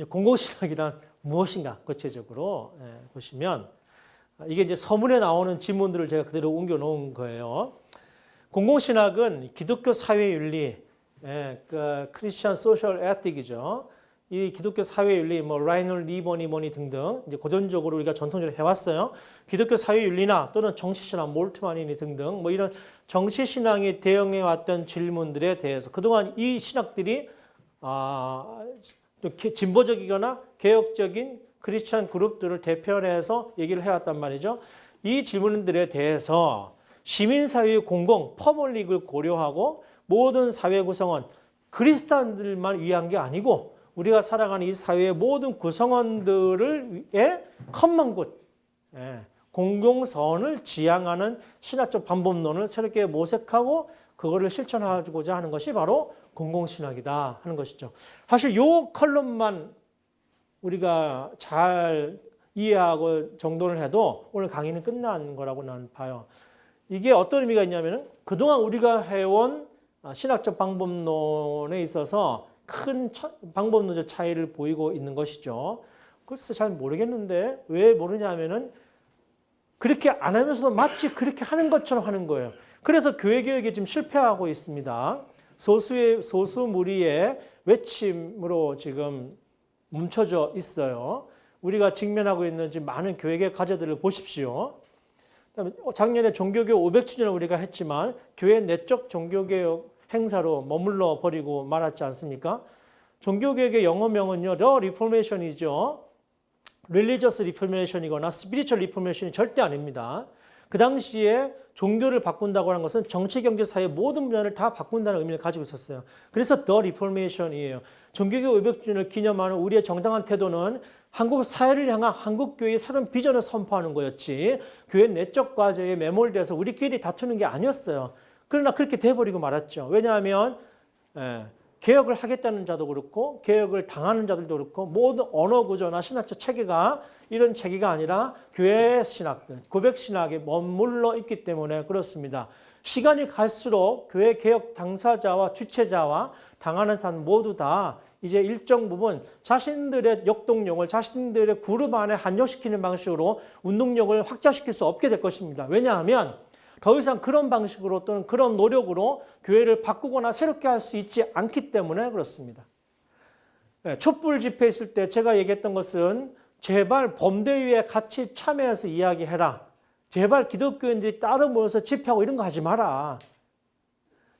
공공신학이란 무엇인가 구체적으로 보시면 이게 이제 서문에 나오는 지문들을 제가 그대로 옮겨 놓은 거예요. 공공신학은 기독교 사회윤리, 크리스천 소셜 에틱이죠. 이 기독교 사회윤리, 뭐 라이널 리버니 뭐니 등등 이제 고전적으로 우리가 전통적으로 해왔어요. 기독교 사회윤리나 또는 정치신학, 몰트만이니 등등 뭐 이런 정치신앙이 대응해왔던 질문들에 대해서 그동안 이 신학들이 진보적이거나 개혁적인 크리스천 그룹들을 대표해서 얘기를 해왔단 말이죠. 이 질문들에 대해서 시민사회의 공공, 퍼블릭을 고려하고 모든 사회 구성원, 그리스도인들만 위한 게 아니고 우리가 살아가는 이 사회의 모든 구성원들을 위해 커먼굿, 공공선을 지향하는 신학적 방법론을 새롭게 모색하고 그거를 실천하고자 하는 것이 바로 공공신학이다 하는 것이죠. 사실 이 컬럼만 우리가 잘 이해하고 정돈을 해도 오늘 강의는 끝난 거라고 나는 봐요. 이게 어떤 의미가 있냐면은 그동안 우리가 해온 신학적 방법론에 있어서 큰 방법론적 차이를 보이고 있는 것이죠. 그래서 잘 모르겠는데 왜 모르냐면은 그렇게 안 하면서도 마치 그렇게 하는 것처럼 하는 거예요. 그래서 교회 개혁이 지금 실패하고 있습니다. 소수 무리의 외침으로 지금 멈춰져 있어요. 우리가 직면하고 있는 지금 많은 교회 개혁 과제들을 보십시오. 그다음에 작년에 종교개혁 500주년을 우리가 했지만 교회 내적 종교개혁 행사로 머물러 버리고 말았지 않습니까? 종교개혁의 영어명은요, The Reformation이죠. Religious Reformation이거나 Spiritual Reformation이 절대 아닙니다. 그 당시에 종교를 바꾼다고 하는 것은 정치, 경제, 사회 모든 분야를 다 바꾼다는 의미를 가지고 있었어요. 그래서 The Reformation이에요. 종교개혁 500주년을 기념하는 우리의 정당한 태도는 한국 사회를 향한 한국 교회의 새로운 비전을 선포하는 거였지 교회 내적 과제에 매몰돼서 우리끼리 다투는 게 아니었어요. 그러나 그렇게 돼버리고 말았죠. 왜냐하면 개혁을 하겠다는 자도 그렇고 개혁을 당하는 자들도 그렇고 모든 언어 구조나 신학적 체계가 이런 체계가 아니라 교회 신학들, 고백 신학에 머물러 있기 때문에 그렇습니다. 시간이 갈수록 교회 개혁 당사자와 주체자와 당하는 사람 모두 다 이제 일정 부분 자신들의 역동력을 자신들의 그룹 안에 한정시키는 방식으로 운동력을 확장시킬 수 없게 될 것입니다. 왜냐하면 더 이상 그런 방식으로 또는 그런 노력으로 교회를 바꾸거나 새롭게 할 수 있지 않기 때문에 그렇습니다. 촛불 집회 있을 때 제가 얘기했던 것은 제발 범대위에 같이 참여해서 이야기해라. 제발 기독교인들이 따로 모여서 집회하고 이런 거 하지 마라.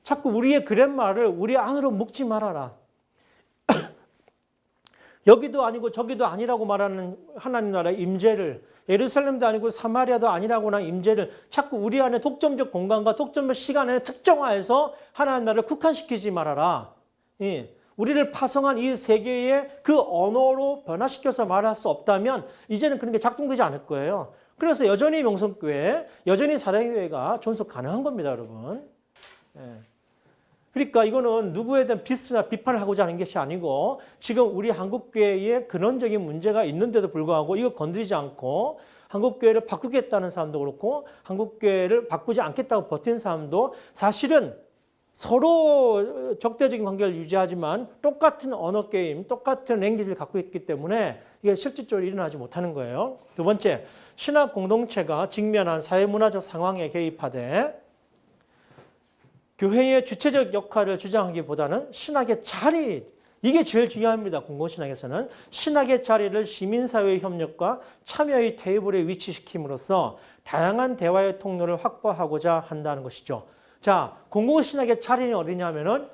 자꾸 우리의 그랜말을 우리 안으로 묵지 말아라. 여기도 아니고 저기도 아니라고 말하는 하나님 나라의 임재를 예루살렘도 아니고 사마리아도 아니라고 하는 임재를 자꾸 우리 안에 독점적 공간과 독점적 시간에 특정화해서 하나님 나라를 국한시키지 말아라. 우리를 파송한 이 세계의 그 언어로 변화시켜서 말할 수 없다면 이제는 그런 게 작동되지 않을 거예요. 그래서 여전히 명성교회, 여전히 사랑교회가 존속 가능한 겁니다, 여러분. 그러니까 이거는 누구에 대한 비스나 비판을 하고자 하는 것이 아니고 지금 우리 한국교회에 근원적인 문제가 있는데도 불구하고 이거 건드리지 않고 한국교회를 바꾸겠다는 사람도 그렇고 한국교회를 바꾸지 않겠다고 버티는 사람도 사실은 서로 적대적인 관계를 유지하지만 똑같은 언어 게임, 똑같은 랭귀지를 갖고 있기 때문에 이게 실질적으로 일어나지 못하는 거예요. 두 번째, 신학 공동체가 직면한 사회문화적 상황에 개입하되 교회의 주체적 역할을 주장하기보다는 신학의 자리, 이게 제일 중요합니다. 공공신학에서는 신학의 자리를 시민사회의 협력과 참여의 테이블에 위치시킴으로써 다양한 대화의 통로를 확보하고자 한다는 것이죠. 자, 공공신학의 자리는 어디냐면은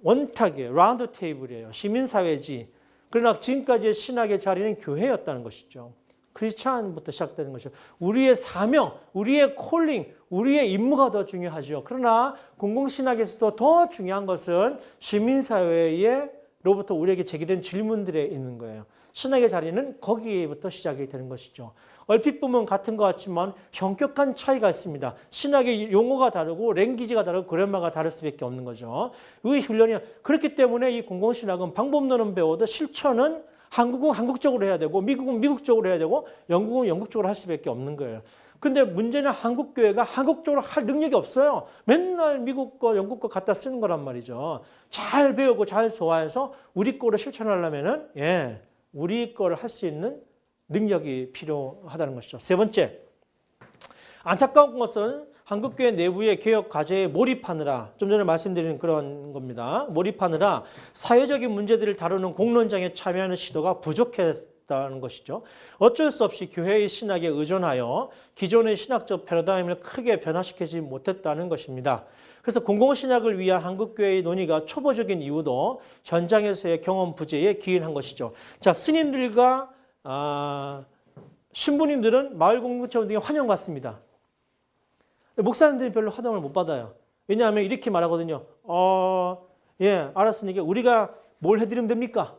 원탁이에요. 라운드 테이블이에요. 시민사회지. 그러나 지금까지의 신학의 자리는 교회였다는 것이죠. 크리스찬부터 시작되는 것이죠. 우리의 사명, 우리의 콜링, 우리의 임무가 더 중요하죠. 그러나 공공신학에서도 더 중요한 것은 시민사회로부터 우리에게 제기된 질문들에 있는 거예요. 신학의 자리는 거기부터 시작이 되는 것이죠. 얼핏 보면 같은 것 같지만 현격한 차이가 있습니다. 신학의 용어가 다르고 랭귀지가 다르고 그래머가 다를 수밖에 없는 거죠. 이 훈련이 그렇기 때문에 이 공공신학은 방법론은 배워도 실천은 한국은 한국적으로 해야 되고 미국은 미국적으로 해야 되고 영국은 영국적으로 할 수밖에 없는 거예요. 근데 문제는 한국교회가 한국적으로 할 능력이 없어요. 맨날 미국 거 영국 거 갖다 쓰는 거란 말이죠. 잘 배우고 잘 소화해서 우리 거를 실천하려면은 우리 거를 할 수 있는 능력이 필요하다는 것이죠. 세 번째, 안타까운 것은 한국교회 내부의 개혁 과제에 몰입하느라, 좀 전에 말씀드린 그런 겁니다. 몰입하느라 사회적인 문제들을 다루는 공론장에 참여하는 시도가 부족했다는 것이죠. 어쩔 수 없이 교회의 신학에 의존하여 기존의 신학적 패러다임을 크게 변화시키지 못했다는 것입니다. 그래서 공공신학을 위한 한국교회의 논의가 초보적인 이유도 현장에서의 경험 부재에 기인한 것이죠. 자, 스님들과 신부님들은 마을 공동체 운동에 환영받습니다. 목사님들이 별로 환영을 못 받아요. 왜냐하면 이렇게 말하거든요. 알았으니까 우리가 뭘 해드리면 됩니까?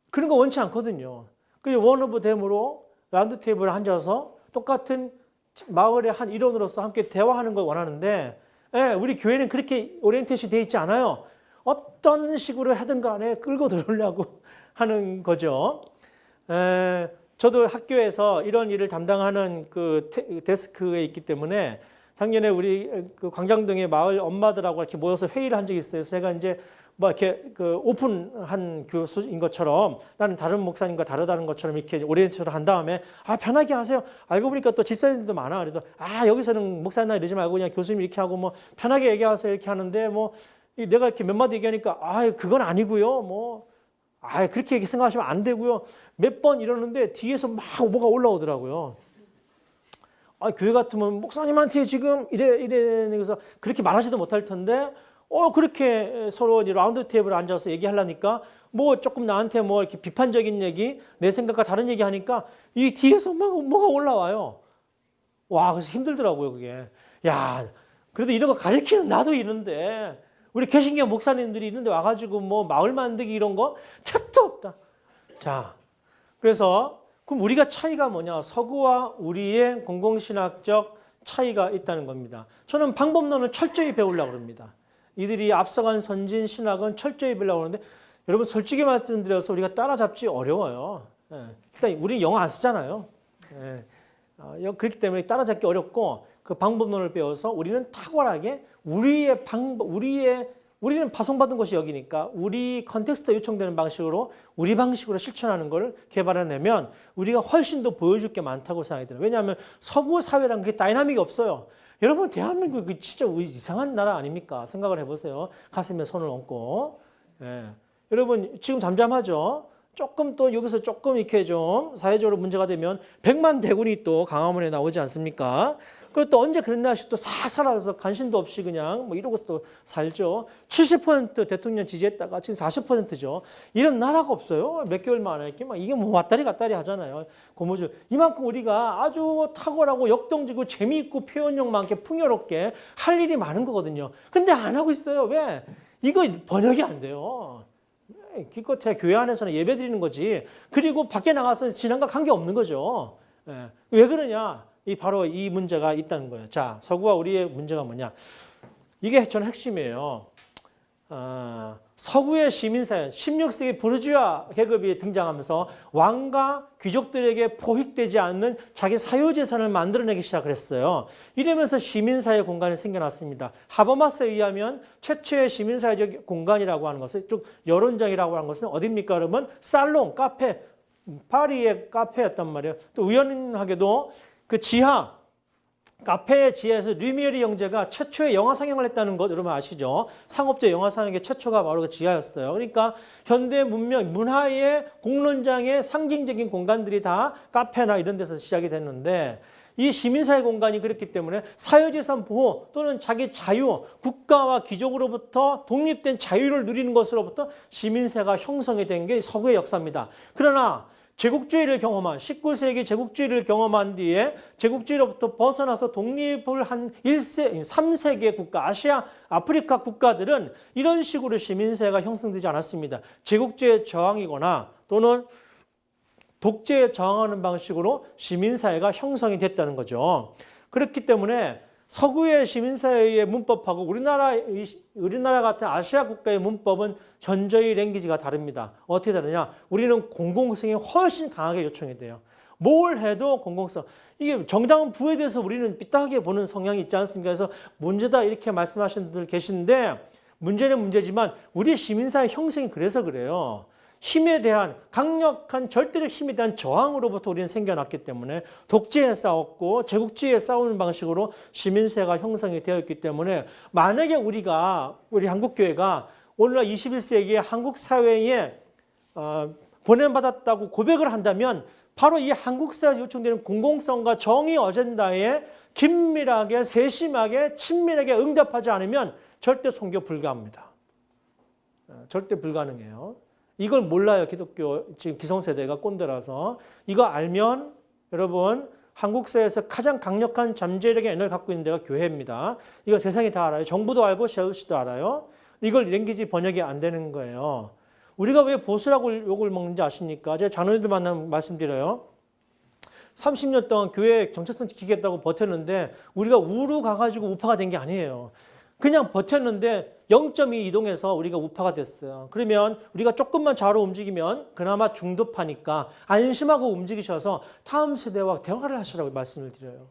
그런 거 원치 않거든요. 그 원오브 댐으로 라운드 테이블에 앉아서 똑같은 마을의 한 일원으로서 함께 대화하는 걸 원하는데 우리 교회는 그렇게 오리엔테이션이 되어 있지 않아요. 어떤 식으로 하든 간에 끌고 들어오려고 하는 거죠. 저도 학교에서 이런 일을 담당하는 그 데스크에 있기 때문에 작년에 우리 그 광장동의 마을 엄마들하고 이렇게 모여서 회의를 한 적이 있어요. 그래서 제가 이제 뭐 이렇게 그 오픈한 교수인 것처럼 나는 다른 목사님과 다르다는 것처럼 이렇게 오리엔테이션을 한 다음에 편하게 하세요. 알고 보니까 또 집사님들도 많아. 그래도 여기서는 목사나 이러지 말고 그냥 교수님 이렇게 하고 뭐 편하게 얘기하세요 이렇게 하는데 뭐 내가 이렇게 몇 마디 얘기하니까 그건 아니고요. 뭐 그렇게 생각하시면 안 되고요. 몇 번 이러는데 뒤에서 막 뭐가 올라오더라고요. 교회 같으면 목사님한테 지금 이래 그래서 그렇게 말하지도 못할 텐데 그렇게 서로 이제 라운드 테이블에 앉아서 얘기하려니까 뭐 조금 나한테 뭐 이렇게 비판적인 얘기, 내 생각과 다른 얘기 하니까 이 뒤에서 막 뭐가 올라와요. 그래서 힘들더라고요, 그게. 그래도 이런 거 가르치는 나도 있는데 우리 개신교 목사님들이 있는데 와가지고 뭐 마을 만들기 이런 거 책도 없다. 자, 그래서 그럼 우리가 차이가 뭐냐? 서구와 우리의 공공신학적 차이가 있다는 겁니다. 저는 방법론을 철저히 배우려고 합니다. 이들이 앞서간 선진 신학은 철저히 배우려고 하는데 여러분 솔직히 말씀드려서 우리가 따라잡기 어려워요. 일단 우리 영어 안 쓰잖아요. 그렇기 때문에 따라잡기 어렵고 그 방법론을 배워서 우리는 탁월하게 우리는 파송받은 것이 여기니까 우리 컨텍스트에 요청되는 방식으로 우리 방식으로 실천하는 걸 개발해내면 우리가 훨씬 더 보여줄 게 많다고 생각이 들어요. 왜냐하면 서구 사회라는 게 다이나믹이 없어요. 여러분 대한민국이 진짜 이상한 나라 아닙니까? 생각을 해보세요. 가슴에 손을 얹고. 여러분 지금 잠잠하죠? 조금 또 여기서 조금 이렇게 좀 사회적으로 문제가 되면 100만 대군이 또 강화문에 나오지 않습니까? 그리고 또 언제 그랬나 싶어 싹 사라져서 관심도 없이 그냥 뭐 이러고서 또 살죠. 70% 대통령 지지했다가 지금 40%죠. 이런 나라가 없어요. 몇 개월 만에 이렇게 막 이게 뭐 왔다리 갔다리 하잖아요. 고무줄. 이만큼 우리가 아주 탁월하고 역동적이고 재미있고 표현력 많게 풍요롭게 할 일이 많은 거거든요. 근데 안 하고 있어요. 왜? 이거 번역이 안 돼요. 기껏해 교회 안에서는 예배 드리는 거지. 그리고 밖에 나가서 신앙과 관계없는 거죠. 왜 그러냐? 바로 이 문제가 있다는 거예요. 자, 서구와 우리의 문제가 뭐냐? 이게 저는 핵심이에요. 서구의 시민사회, 16세기 부르주아 계급이 등장하면서 왕과 귀족들에게 포획되지 않는 자기 사유재산을 만들어내기 시작을 했어요. 이러면서 시민사회 공간이 생겨났습니다. 하버마스에 의하면 최초의 시민사회적 공간이라고 하는 것은 쭉 여론장이라고 하는 것은 어디입니까? 그러면 살롱, 카페, 파리의 카페였단 말이에요. 또 우연하게도 그 카페의 지하에서 류미에르 형제가 최초의 영화 상영을 했다는 것 여러분 아시죠? 상업적 영화 상영의 최초가 바로 그 지하였어요. 그러니까 현대 문명, 문화의 공론장의 상징적인 공간들이 다 카페나 이런 데서 시작이 됐는데 이 시민사회 공간이 그렇기 때문에 사유재산 보호 또는 자기 자유, 국가와 귀족으로부터 독립된 자유를 누리는 것으로부터 시민사회가 형성이 된 게 서구의 역사입니다. 그러나 제국주의를 경험한 19세기 제국주의를 경험한 뒤에 제국주의로부터 벗어나서 독립을 한 3세계 국가, 아시아, 아프리카 국가들은 이런 식으로 시민사회가 형성되지 않았습니다. 제국주의에 저항이거나 또는 독재에 저항하는 방식으로 시민사회가 형성이 됐다는 거죠. 그렇기 때문에 서구의 시민사회의 문법하고 우리나라 같은 아시아 국가의 문법은 현저히 랭귀지가 다릅니다. 어떻게 다르냐? 우리는 공공성이 훨씬 강하게 요청이 돼요. 뭘 해도 공공성. 이게 정당한 부에 대해서 우리는 삐딱하게 보는 성향이 있지 않습니까? 그래서 문제다 이렇게 말씀하시는 분들 계신데 문제는 문제지만 우리 시민사회 형성이 그래서 그래요. 힘에 대한 강력한 절대적 힘에 대한 저항으로부터 우리는 생겨났기 때문에 독재에 싸웠고 제국주의에 싸우는 방식으로 시민사회가 형성이 되었기 때문에 만약에 우리 한국교회가 오늘날 21세기의 한국 사회에 보냄받았다고 고백을 한다면 바로 이 한국 사회에 요청되는 공공성과 정의 어젠다에 긴밀하게 세심하게 친밀하게 응답하지 않으면 절대 선교 불가합니다. 절대 불가능해요. 이걸 몰라요. 기독교 지금 기성세대가 꼰대라서. 이거 알면 여러분 한국 사회에서 가장 강력한 잠재력의 에너지를 갖고 있는 데가 교회입니다. 이거 세상이 다 알아요. 정부도 알고 셰우씨도 알아요. 이걸 랭귀지 번역이 안 되는 거예요. 우리가 왜 보수라고 욕을 먹는지 아십니까? 제가 장로님들 만나면 말씀드려요. 30년 동안 교회 정체성 지키겠다고 버텼는데 우리가 우루 가가지고 우파가 된 게 아니에요. 그냥 버텼는데 0.2 이동해서 우리가 우파가 됐어요. 그러면 우리가 조금만 좌로 움직이면 그나마 중도파니까 안심하고 움직이셔서 다음 세대와 대화를 하시라고 말씀을 드려요.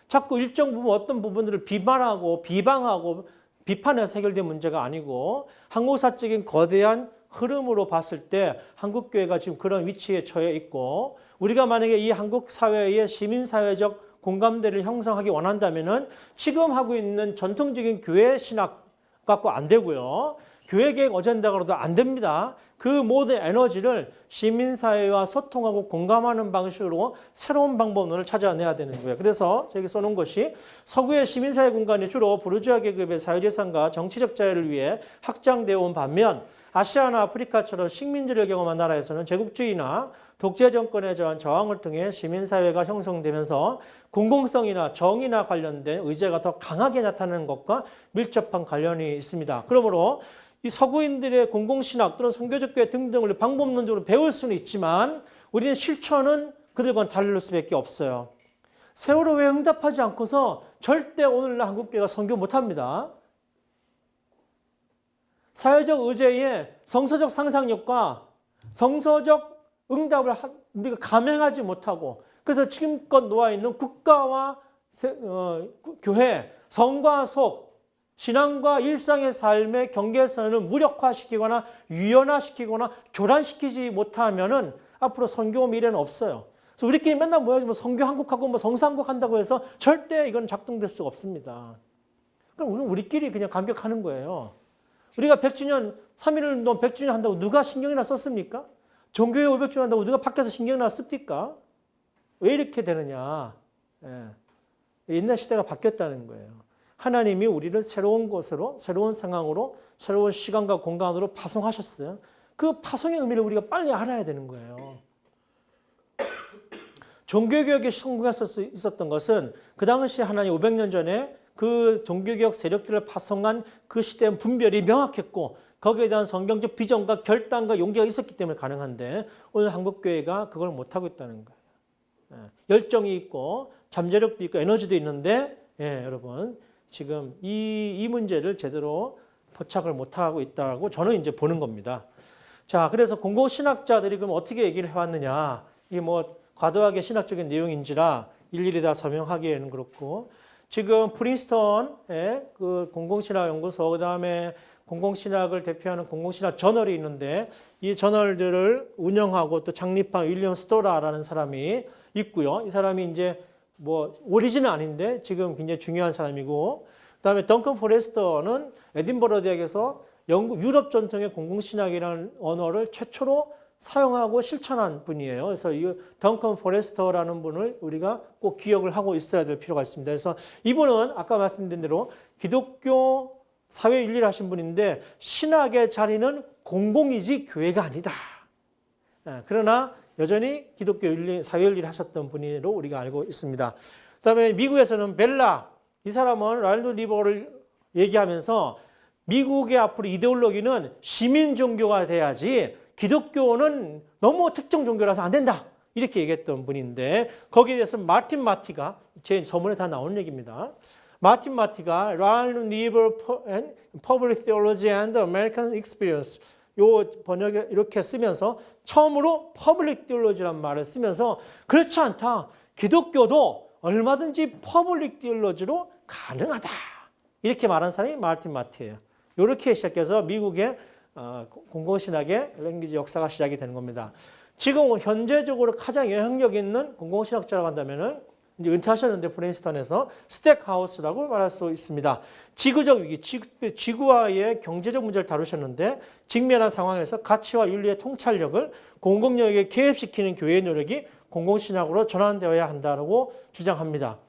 자꾸 일정 부분 어떤 부분들을 비판하고 비방하고 비판해서 해결된 문제가 아니고 한국사적인 거대한 흐름으로 봤을 때 한국교회가 지금 그런 위치에 처해 있고 우리가 만약에 이 한국 사회의 시민사회적 공감대를 형성하기 원한다면은 지금 하고 있는 전통적인 교회 신학 갖고 안 되고요. 교회계획 어젠다가로도 안 됩니다. 그 모든 에너지를 시민사회와 소통하고 공감하는 방식으로 새로운 방법론을 찾아내야 되는 거예요. 그래서 저기 써놓은 것이 서구의 시민사회 공간이 주로 부르주아 계급의 사회재산과 정치적 자유를 위해 확장되어 온 반면 아시아나 아프리카처럼 식민지를 경험한 나라에서는 제국주의나 독재 정권에 저한 저항을 통해 시민사회가 형성되면서 공공성이나 정의나 관련된 의제가 더 강하게 나타나는 것과 밀접한 관련이 있습니다. 그러므로 이 서구인들의 공공신학 또는 선교적 교회 등등을 방법론적으로 배울 수는 있지만 우리는 실천은 그들과는 다를 수밖에 없어요. 세월호에 응답하지 않고서 절대 오늘날 한국교회가 선교 못합니다. 사회적 의제에 성서적 상상력과 성서적 응답을 우리가 감행하지 못하고 그래서 지금껏 놓아있는 국가와 교회, 성과 속, 신앙과 일상의 삶의 경계선을 무력화시키거나 유연화시키거나 교란시키지 못하면은 앞으로 선교 미래는 없어요. 그래서 우리끼리 맨날 모여서 선교 한국하고 성서 한국 한다고 해서 절대 이건 작동될 수가 없습니다. 그럼 우리끼리 그냥 감격하는 거예요. 우리가 100주년, 3.1운동 100주년 한다고 누가 신경이나 썼습니까? 종교회 500주년 한다고 누가 밖에서 신경이나 씁니까? 왜 이렇게 되느냐? 옛날 시대가 바뀌었다는 거예요. 하나님이 우리를 새로운 곳으로, 새로운 상황으로, 새로운 시간과 공간으로 파송하셨어요. 그 파송의 의미를 우리가 빨리 알아야 되는 거예요. 종교개혁이 성공했을 수 있었던 것은 그 당시 하나님 500년 전에 그 종교개혁 세력들을 파송한 그 시대의 분별이 명확했고 거기에 대한 성경적 비전과 결단과 용기가 있었기 때문에 가능한데 오늘 한국교회가 그걸 못하고 있다는 거예요. 열정이 있고 잠재력도 있고 에너지도 있는데 여러분 지금 이 문제를 제대로 포착을 못하고 있다고 저는 이제 보는 겁니다. 자, 그래서 공공신학자들이 그럼 어떻게 얘기를 해왔느냐. 이게 뭐 과도하게 신학적인 내용인지라 일일이 다 설명하기에는 그렇고 지금 프린스턴의 그 공공신학연구소 그다음에 공공신학을 대표하는 공공신학 저널이 있는데 이 저널들을 운영하고 또 창립한 윌리엄 스토라라는 사람이 있고요. 이 사람이 이제 뭐 오리진은 아닌데 지금 굉장히 중요한 사람이고 그다음에 덩컨 포레스터는 에딘버러 대학에서 유럽 전통의 공공신학이라는 언어를 최초로 사용하고 실천한 분이에요. 그래서 이 덩컨 포레스터라는 분을 우리가 꼭 기억을 하고 있어야 될 필요가 있습니다. 그래서 이분은 아까 말씀드린 대로 기독교 사회 윤리를 하신 분인데 신학의 자리는 공공이지 교회가 아니다. 그러나 여전히 기독교 윤리, 사회 윤리를 하셨던 분으로 우리가 알고 있습니다. 그다음에 미국에서는 벨라, 이 사람은 라일드 리버를 얘기하면서 미국의 앞으로 이데올로기는 시민 종교가 돼야지 기독교는 너무 특정 종교라서 안 된다. 이렇게 얘기했던 분인데 거기에 대해서 마틴 마티가 제 서문에 다 나오는 얘기입니다. 마틴 마티가 라일드 리버 Public Theology and American Experience 요 번역에 이렇게 쓰면서 처음으로 퍼블릭 디올로지라는 말을 쓰면서 그렇지 않다. 기독교도 얼마든지 퍼블릭 디올로지로 가능하다. 이렇게 말한 사람이 마틴 마티예요. 이렇게 시작해서 미국의 공공신학의 랭귀지 역사가 시작이 되는 겁니다. 지금 현재적으로 가장 영향력 있는 공공신학자라고 한다면은 이제 은퇴하셨는데 프린스턴에서 스택하우스라고 말할 수 있습니다. 지구적 위기, 지구와의 경제적 문제를 다루셨는데 직면한 상황에서 가치와 윤리의 통찰력을 공공영역에 개입시키는 교회의 노력이 공공신학으로 전환되어야 한다고 주장합니다.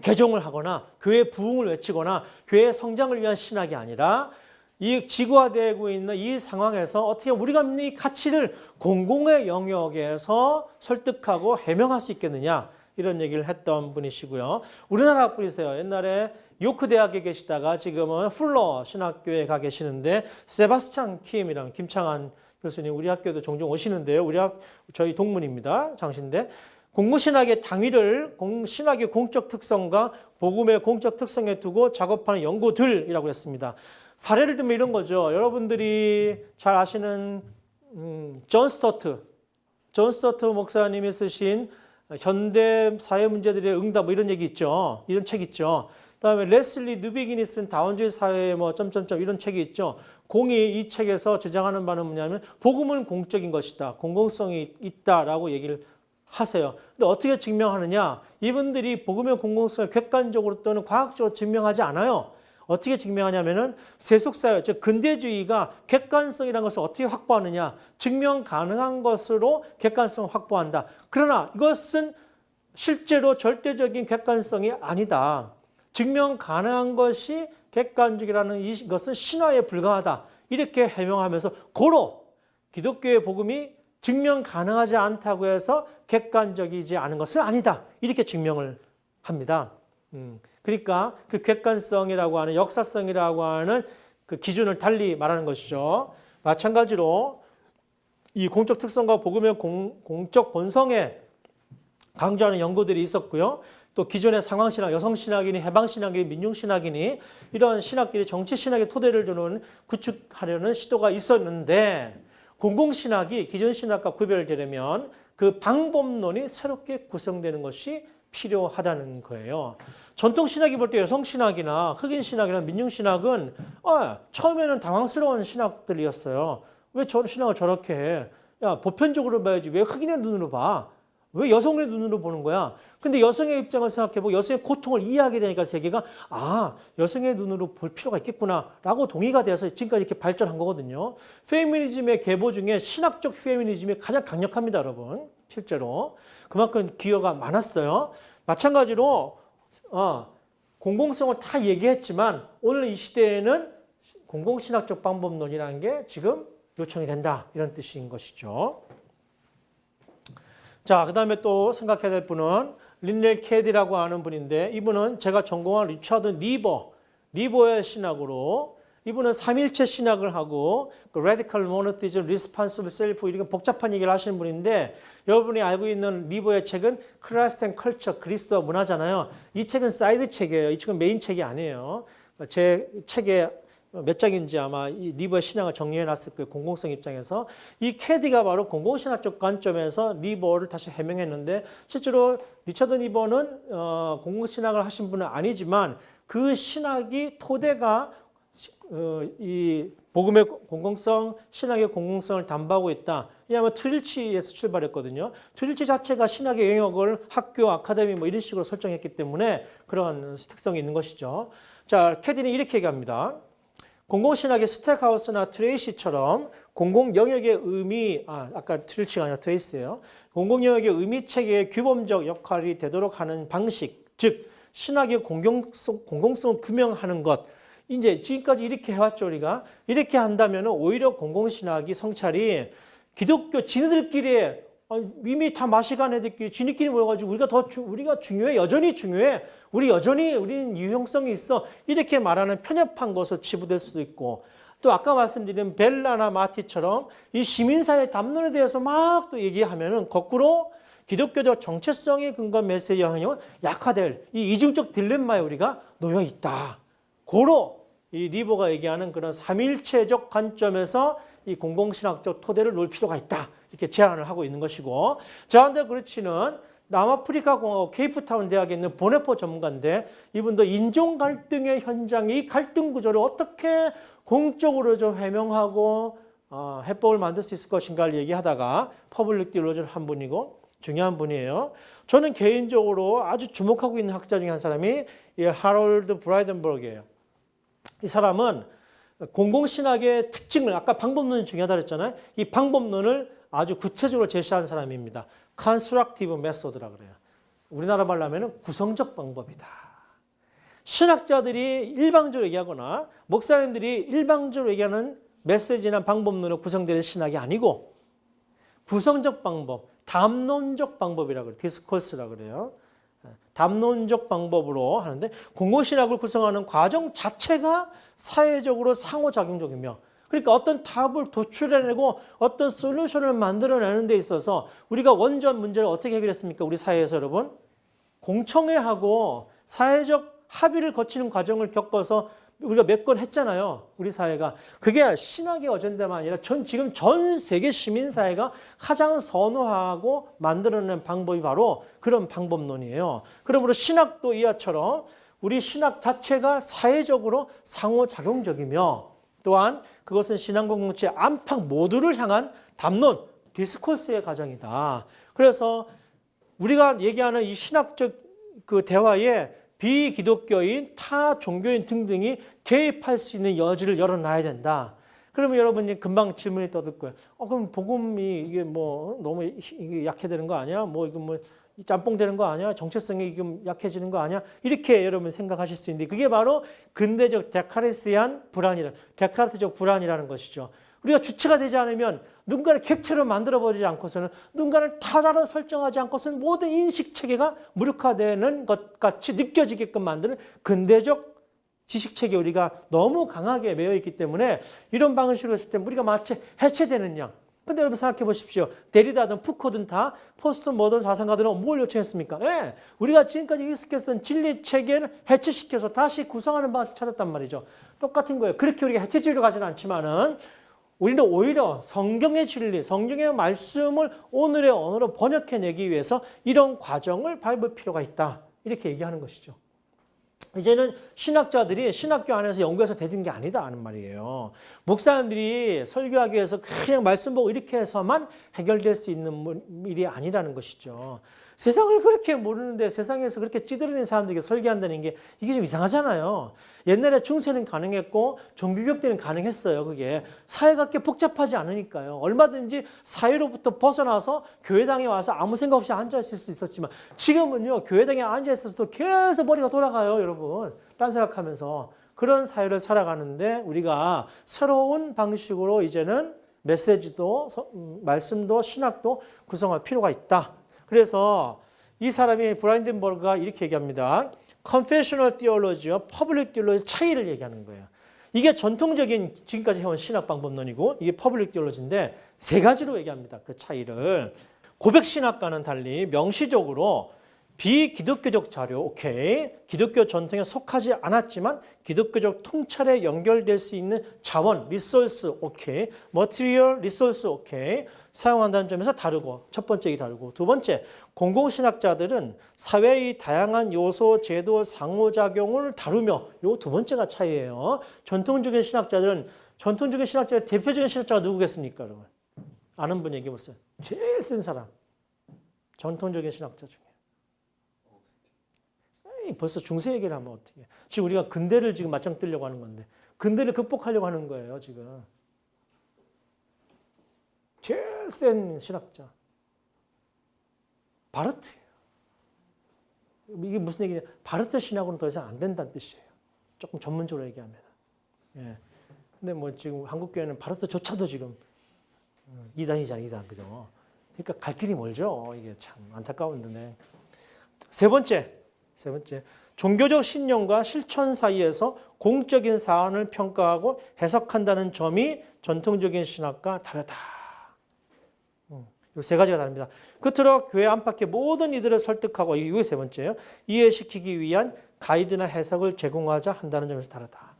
개종을 하거나 교회 부흥을 외치거나 교회의 성장을 위한 신학이 아니라 이 지구화되고 있는 이 상황에서 어떻게 우리가 믿는 이 가치를 공공의 영역에서 설득하고 해명할 수 있겠느냐 이런 얘기를 했던 분이시고요. 우리나라 분이세요. 옛날에 요크 대학에 계시다가 지금은 풀러 신학교에 가 계시는데 세바스찬 킴이랑 김창한 교수님 우리 학교도 종종 오시는데요. 저희 동문입니다. 장신대. 공공신학의 당위를 신학의 공적 특성과 복음의 공적 특성에 두고 작업하는 연구들이라고 했습니다. 사례를 들면 이런 거죠. 여러분들이 잘 아시는 존 스토트 목사님이 쓰신 현대 사회 문제들의 응답 뭐 이런 얘기 있죠. 이런 책 있죠. 그다음에 레슬리 누비긴이 쓴 다원주의 사회의 뭐 점점점 이런 책이 있죠. 공이 이 책에서 주장하는 바는 뭐냐면 복음은 공적인 것이다. 공공성이 있다라고 얘기를 하세요. 근데 어떻게 증명하느냐? 이분들이 복음의 공공성을 객관적으로 또는 과학적으로 증명하지 않아요. 어떻게 증명하냐면은 세속사회, 즉 근대주의가 객관성이라는 것을 어떻게 확보하느냐? 증명 가능한 것으로 객관성을 확보한다. 그러나 이것은 실제로 절대적인 객관성이 아니다. 증명 가능한 것이 객관적이라는 이것은 신화에 불과하다. 이렇게 해명하면서 고로 기독교의 복음이 증명 가능하지 않다고 해서 객관적이지 않은 것은 아니다. 이렇게 증명을 합니다. 그러니까 그 객관성이라고 하는 역사성이라고 하는 그 기준을 달리 말하는 것이죠. 마찬가지로 이 공적 특성과 복음의 공적 본성에 강조하는 연구들이 있었고요. 또 기존의 상황신학, 여성신학이니 해방신학이니 민중신학이니 이런 신학들이 정치신학의 토대를 두는 구축하려는 시도가 있었는데 공공신학이 기존 신학과 구별되려면 그 방법론이 새롭게 구성되는 것이 필요하다는 거예요. 전통신학이 볼 때 여성신학이나 흑인신학이나 민중신학은 처음에는 당황스러운 신학들이었어요. 왜 저 신학을 저렇게 해? 야, 보편적으로 봐야지. 왜 흑인의 눈으로 봐? 왜 여성의 눈으로 보는 거야? 근데 여성의 입장을 생각해보고 여성의 고통을 이해하게 되니까 세계가 여성의 눈으로 볼 필요가 있겠구나라고 동의가 돼서 지금까지 이렇게 발전한 거거든요. 페미니즘의 계보 중에 신학적 페미니즘이 가장 강력합니다, 여러분. 실제로. 그만큼 기여가 많았어요. 마찬가지로 공공성을 다 얘기했지만 오늘 이 시대에는 공공신학적 방법론이라는 게 지금 요청이 된다. 이런 뜻인 것이죠. 자, 그 다음에 또 생각해야 될 분은 린넬 캐디라고 하는 분인데 이분은 제가 전공한 리처드 니버의 신학으로 이분은 삼일체 신학을 하고 그 Radical Monotheism, Responsible Self 이런 복잡한 얘기를 하시는 분인데 여러분이 알고 있는 니버의 책은 Christ and Culture, 그리스도와 문화잖아요. 이 책은 사이드 책이에요. 이 책은 메인 책이 아니에요. 제 책에 몇 장인지 아마 이 니버의 신학을 정리해 놨을 거예요. 공공성 입장에서. 이 캐디가 바로 공공신학적 관점에서 니버를 다시 해명했는데 실제로 리처드 니버는 공공신학을 하신 분은 아니지만 그 신학이 토대가 이 복음의 공공성, 신학의 공공성을 담보하고 있다. 왜냐하면 트릴치에서 출발했거든요. 트릴치 자체가 신학의 영역을 학교, 아카데미 뭐 이런 식으로 설정했기 때문에 그런 특성이 있는 것이죠. 자, 캐디는 이렇게 얘기합니다. 공공신학의 스택하우스나 트레이시처럼 공공영역의 의미, 아까 트릴치가 아니라 트레이스예요. 공공영역의 의미체계의 규범적 역할이 되도록 하는 방식, 즉 신학의 공공성을 규명하는 것. 이제 지금까지 이렇게 해왔죠, 우리가. 이렇게 한다면 오히려 공공신학이 성찰이 기독교 지네들끼리 이미 다 마시간 애들끼리 지네끼리 모여가지고 우리가 중요해, 여전히 중요해. 우리는 유형성이 있어. 이렇게 말하는 편협한 것으로 치부될 수도 있고 또 아까 말씀드린 벨라나 마티처럼 이 시민사회 담론에 대해서 막 또 얘기하면은 거꾸로 기독교적 정체성에 근거한 메시지 영향력은 약화될 이 이중적 딜레마에 우리가 놓여 있다. 고로 이 니버가 얘기하는 그런 삼일체적 관점에서 이 공공신학적 토대를 놓을 필요가 있다. 이렇게 제안을 하고 있는 것이고 저한테 그렇지는 남아프리카 공화국 케이프타운 대학에 있는 보네포 전문가인데 이분도 인종 갈등의 현장이 이 갈등 구조를 어떻게 공적으로 좀 해명하고 해법을 만들 수 있을 것인가를 얘기하다가 퍼블릭 디올로지를 한 분이고 중요한 분이에요. 저는 개인적으로 아주 주목하고 있는 학자 중에 한 사람이 이 하롤드 브라이든버그예요. 이 사람은 공공신학의 특징을 아까 방법론이 중요하다고 했잖아요. 이 방법론을 아주 구체적으로 제시한 사람입니다. Constructive Method라고 그래요. 우리나라 말로 하면 구성적 방법이다. 신학자들이 일방적으로 얘기하거나 목사님들이 일방적으로 얘기하는 메시지나 방법론으로 구성되는 신학이 아니고 구성적 방법, 담론적 방법이라고 그래요. 디스코스라고 그래요. 담론적 방법으로 하는데 공공신학을 구성하는 과정 자체가 사회적으로 상호작용적이며 그러니까 어떤 답을 도출해내고 어떤 솔루션을 만들어내는 데 있어서 우리가 원전 문제를 어떻게 해결했습니까? 우리 사회에서 여러분. 공청회하고 사회적 합의를 거치는 과정을 겪어서 우리가 몇 건 했잖아요. 우리 사회가. 그게 신학의 어젠다만 아니라 지금 전 세계 시민사회가 가장 선호하고 만들어낸 방법이 바로 그런 방법론이에요. 그러므로 신학도 이하처럼 우리 신학 자체가 사회적으로 상호작용적이며 또한 그것은 신앙 공동체 안팎 모두를 향한 담론, 디스코스의 과정이다. 그래서 우리가 얘기하는 이 신학적 그 대화에 비기독교인, 타 종교인 등등이 개입할 수 있는 여지를 열어놔야 된다. 그러면 여러분이 금방 질문이 떠들 거예요. 그럼 복음이 이게 뭐 너무 이게 약해지는 거 아니야? 뭐 이거 뭐 짬뽕 되는 거 아니야? 정체성이 좀 약해지는 거 아니야? 이렇게 여러분 생각하실 수 있는데 그게 바로 근대적 데카르티안 불안이라는 데카르트적 불안이라는 것이죠. 우리가 주체가 되지 않으면 누군가를 객체로 만들어버리지 않고서는 누군가를 타자로 설정하지 않고서는 모든 인식체계가 무력화되는 것 같이 느껴지게끔 만드는 근대적 지식체계 우리가 너무 강하게 매여 있기 때문에 이런 방식으로 했을 때 우리가 마치 해체되는 양. 근데 여러분 생각해 보십시오. 데리다든 푸코든 다 포스트 모던 사상가들은 뭘 요청했습니까? 네, 우리가 지금까지 익숙했던 진리체계는 해체시켜서 다시 구성하는 방식을 찾았단 말이죠. 똑같은 거예요. 그렇게 우리가 해체주의로 가지는 않지만은 우리는 오히려 성경의 진리, 성경의 말씀을 오늘의 언어로 번역해내기 위해서 이런 과정을 밟을 필요가 있다. 이렇게 얘기하는 것이죠. 이제는 신학자들이 신학교 안에서 연구해서 되는 게 아니다 하는 말이에요. 목사님들이 설교하기 위해서 그냥 말씀 보고 이렇게 해서만 해결될 수 있는 일이 아니라는 것이죠. 세상을 그렇게 모르는데 세상에서 그렇게 찌들어있는 사람들에게 설계한다는 게 이게 좀 이상하잖아요. 옛날에 중세는 가능했고 종교개혁 때는 가능했어요. 그게 사회가 그렇게 복잡하지 않으니까요. 얼마든지 사회로부터 벗어나서 교회당에 와서 아무 생각 없이 앉아있을 수 있었지만 지금은요. 교회당에 앉아있어서도 계속 머리가 돌아가요. 여러분. 딴 생각하면서. 그런 사회를 살아가는데 우리가 새로운 방식으로 이제는 메시지도 말씀도 신학도 구성할 필요가 있다. 그래서 이 사람이 브라인덴버그가 이렇게 얘기합니다. Confessional Theology와 Public Theology 차이를 얘기하는 거예요. 이게 전통적인 지금까지 해온 신학 방법론이고 이게 Public Theology인데 세 가지로 얘기합니다. 그 차이를. 고백신학과는 달리 명시적으로 비기독교적 자료, 오케이. 기독교 전통에 속하지 않았지만 기독교적 통찰에 연결될 수 있는 자원, 리소스, 오케이. 머티리얼, 리소스, 오케이. 사용한다는 점에서 다르고 첫 번째 이 다르고 두 번째 공공신학자들은 사회의 다양한 요소, 제도, 상호작용을 다루며 요 두 번째가 차이예요. 전통적인 신학자들의 대표적인 신학자가 누구겠습니까? 여러분? 아는 분 얘기해 보세요. 제일 센 사람. 전통적인 신학자 중에. 벌써 중세 얘기를 하면 어떻게 해. 지금 우리가 근대를 지금 맞짱 뜨려고 하는 건데 근대를 극복하려고 하는 거예요. 지금. 제일 센 신학자. 바르트예요. 이게 무슨 얘기냐. 바르트 신학으로는 더 이상 안 된다는 뜻이에요. 조금 전문적으로 얘기하면. 예. 근데 뭐 지금 한국교회는 바르트조차도 지금 이단이잖아요. 이단. 그죠? 그러니까 갈 길이 멀죠. 이게 참 안타까운데. 세 번째. 종교적 신념과 실천 사이에서 공적인 사안을 평가하고 해석한다는 점이 전통적인 신학과 다르다. 이 세 가지가 다릅니다. 끝으로 교회 안팎의 모든 이들을 설득하고 이게 세 번째예요. 이해시키기 위한 가이드나 해석을 제공하자 한다는 점에서 다르다.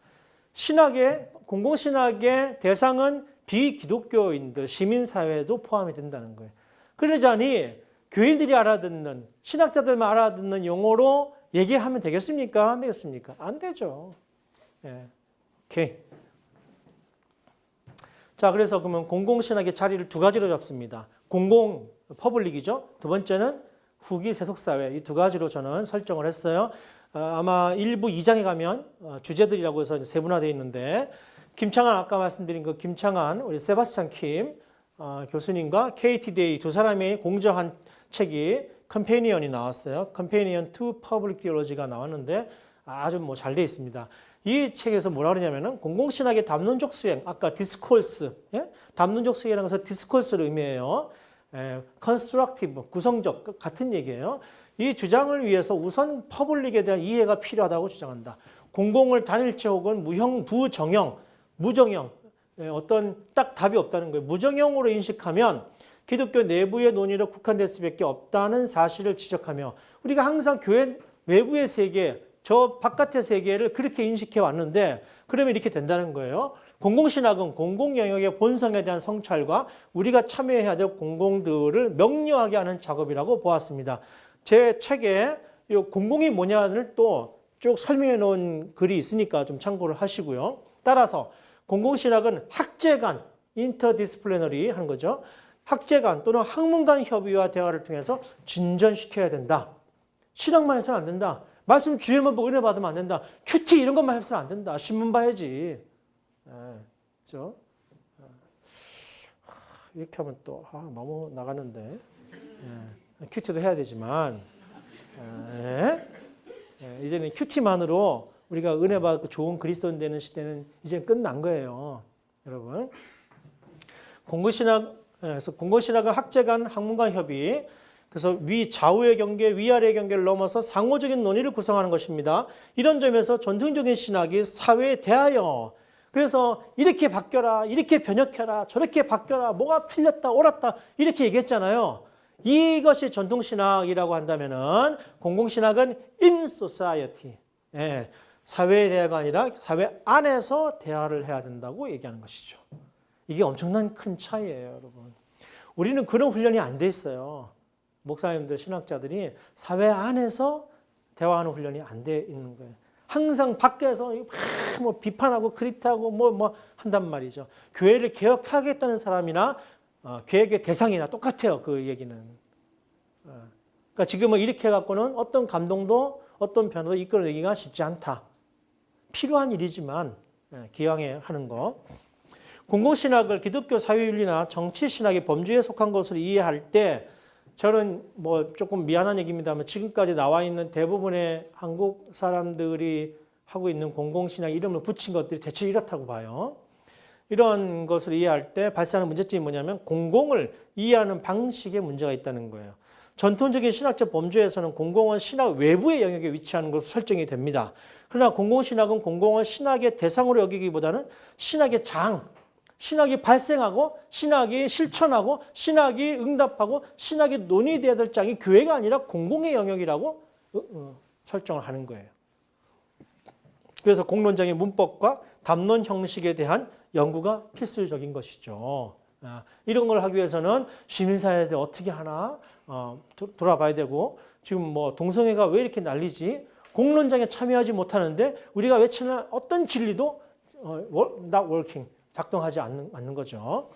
공공신학의 대상은 비기독교인들, 시민사회도 포함이 된다는 거예요. 그러자니 교인들이 알아듣는, 신학자들만 알아듣는 용어로 얘기하면 되겠습니까? 안 되겠습니까? 안 되죠. 예. 오케이. 자, 그래서 그러면 공공신학의 자리를 두 가지로 잡습니다. 공공, 퍼블릭이죠. 두 번째는 후기, 세속사회. 이 두 가지로 저는 설정을 했어요. 아마 1부 2장에 가면 주제들이라고 해서 세분화되어 있는데 김창한 아까 말씀드린 그 김창한 우리 세바스찬 킴 교수님과 KT 데이 두 사람이 공저한 책이 컴패니언이 나왔어요. 컴패니언 to Public Theology가 나왔는데 아주 뭐 잘 되어 있습니다. 이 책에서 뭐라 그러냐면은 공공신학의 담론적 수행, 아까 디스콜스, 예? 담론적 수행이라는 것은 디스콜스를 의미해요. constructive, 구성적 같은 얘기예요. 이 주장을 위해서 우선 퍼블릭에 대한 이해가 필요하다고 주장한다. 공공을 단일체 혹은 부정형, 무정형, 어떤 딱 답이 없다는 거예요. 무정형으로 인식하면 기독교 내부의 논의로 국한될 수밖에 없다는 사실을 지적하며 우리가 항상 교회 외부의 세계, 저 바깥의 세계를 그렇게 인식해 왔는데 그러면 이렇게 된다는 거예요. 공공신학은 공공영역의 본성에 대한 성찰과 우리가 참여해야 될 공공들을 명료하게 하는 작업이라고 보았습니다. 제 책에 이 공공이 뭐냐를 또 쭉 설명해 놓은 글이 있으니까 좀 참고를 하시고요. 따라서 공공신학은 학제 간, 인터디스플리너리 하는 거죠. 학제 간 또는 학문 간 협의와 대화를 통해서 진전시켜야 된다. 신학만 해서는 안 된다. 말씀 주일만 보고 은혜 받으면 안 된다. 큐티 이런 것만 해서는 안 된다. 신문 봐야지. 그렇죠? 이렇게 하면 또 너무 나가는데 큐티도 해야 되지만 이제는 큐티만으로 우리가 은혜 받고 좋은 그리스도인 되는 시대는 이제 끝난 거예요. 여러분. 공공신학은 학제 간 학문 간 협의, 그래서 좌우의 경계, 위아래의 경계를 넘어서 상호적인 논의를 구성하는 것입니다. 이런 점에서 전통적인 신학이 사회에 대하여 그래서 이렇게 바뀌어라, 이렇게 변혁해라, 저렇게 바뀌어라, 뭐가 틀렸다, 옳았다 이렇게 얘기했잖아요. 이것이 전통신학이라고 한다면은 공공신학은 in society, 사회의 대화가 아니라 사회 안에서 대화를 해야 된다고 얘기하는 것이죠. 이게 엄청난 큰 차이예요, 여러분. 우리는 그런 훈련이 안 돼 있어요. 목사님들, 신학자들이 사회 안에서 대화하는 훈련이 안 돼 있는 거예요. 항상 밖에서 뭐 비판하고 크리트하고 뭐 한단 말이죠. 교회를 개혁하겠다는 사람이나 계획의 대상이나 똑같아요. 그 얘기는. 그러니까 지금은 이렇게 해갖고는 어떤 감동도 어떤 변화도 이끌어내기가 쉽지 않다. 필요한 일이지만 기왕에 하는 거. 공공신학을 기독교 사회윤리나 정치신학의 범주에 속한 것으로 이해할 때 저는 뭐 조금 미안한 얘기입니다만 지금까지 나와 있는 대부분의 한국 사람들이 하고 있는 공공신학 이름을 붙인 것들이 대체 이렇다고 봐요. 이런 것을 이해할 때 발생하는 문제점이 뭐냐면 공공을 이해하는 방식에 문제가 있다는 거예요. 전통적인 신학적 범주에서는 공공은 신학 외부의 영역에 위치하는 것으로 설정이 됩니다. 그러나 공공신학은 공공을 신학의 대상으로 여기기보다는 신학의 신학이 발생하고 신학이 실천하고 신학이 응답하고 신학이 논의되어야 될 장이 교회가 아니라 공공의 영역이라고 설정을 하는 거예요. 그래서 공론장의 문법과 담론 형식에 대한 연구가 필수적인 것이죠. 이런 걸 하기 위해서는 시민사회에 어떻게 하나 돌아봐야 되고 지금 뭐 동성애가 왜 이렇게 난리지? 공론장에 참여하지 못하는데 우리가 외치는 어떤 진리도 not working, 작동하지 않는 거죠.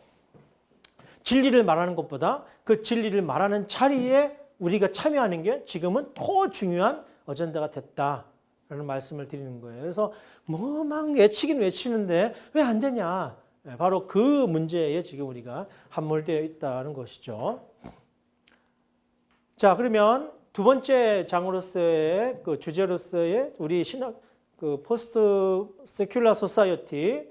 진리를 말하는 것보다 그 진리를 말하는 자리에 우리가 참여하는 게 지금은 더 중요한 어젠다가 됐다라는 말씀을 드리는 거예요. 그래서 뭐 막 외치긴 외치는데 왜 안 되냐? 바로 그 문제에 지금 우리가 함몰되어 있다는 것이죠. 자, 그러면 두 번째 장으로서의 그 주제로서의 우리 신학 그 포스트 세큘라 소사이어티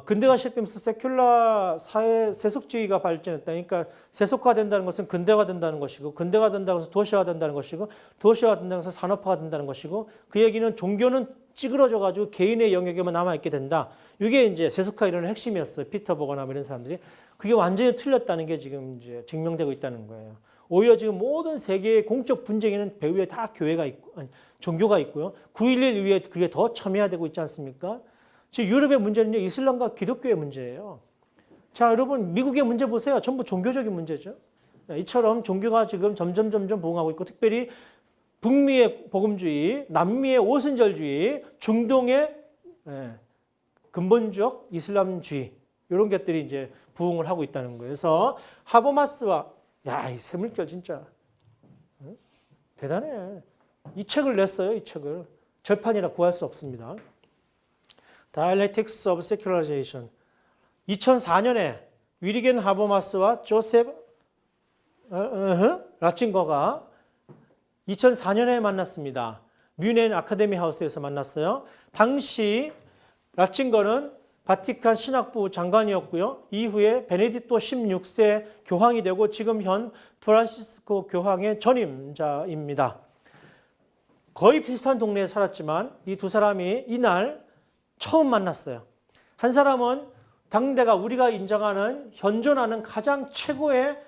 근대화 시작되면서 세큘라 사회 세속주의가 발전했다. 그러니까 세속화된다는 것은 근대화 된다는 것이고 근대화 된다고 해서 도시화 된다는 것이고 도시화 된다고 해서 산업화가 된다는 것이고 그 얘기는 종교는 찌그러져 가지고 개인의 영역에만 남아 있게 된다. 이게 이제 세속화 이론의 핵심이었어요. 피터 버거나 이런 사람들이. 그게 완전히 틀렸다는 게 지금 이제 증명되고 있다는 거예요. 오히려 지금 모든 세계의 공적 분쟁에는 배후에 다 교회가 있고 종교가 있고요. 9.11 이후에 그게 더 첨예화되고 있지 않습니까? 지금 유럽의 문제는 이슬람과 기독교의 문제예요. 자, 여러분 미국의 문제 보세요. 전부 종교적인 문제죠. 이처럼 종교가 지금 점점 부흥하고 있고 특별히 북미의 복음주의, 남미의 오순절주의, 중동의 근본적 이슬람주의 이런 것들이 이제 부흥을 하고 있다는 거예요. 그래서 하버마스와 이 새물결 진짜 대단해. 이 책을 냈어요. 이 책을 절판이라 구할 수 없습니다. Dialectics of Secularization. 2004년에 위리겐 하버마스와 조셉 라친거가 2004년에 만났습니다. 뮌헨 아카데미 하우스에서 만났어요. 당시 라친거는 바티칸 신학부 장관이었고요. 이후에 베네딕토 16세 교황이 되고 지금 현 프란시스코 교황의 전임자입니다. 거의 비슷한 동네에 살았지만 이 두 사람이 이날 처음 만났어요. 한 사람은 당대가 우리가 인정하는 현존하는 가장 최고의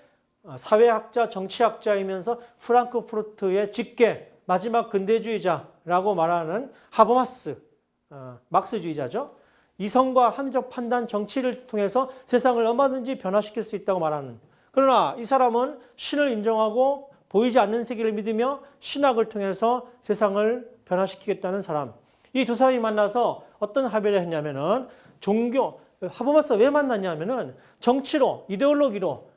사회학자, 정치학자이면서 프랑크푸르트의 직계 마지막 근대주의자라고 말하는 하버마스, 막스주의자죠. 이성과 합리적 판단, 정치를 통해서 세상을 얼마든지 변화시킬 수 있다고 말하는. 그러나 이 사람은 신을 인정하고 보이지 않는 세계를 믿으며 신학을 통해서 세상을 변화시키겠다는 사람. 이 두 사람이 만나서 어떤 합의를 했냐면은 하버마스가 왜 만났냐면은 정치로, 이데올로기로,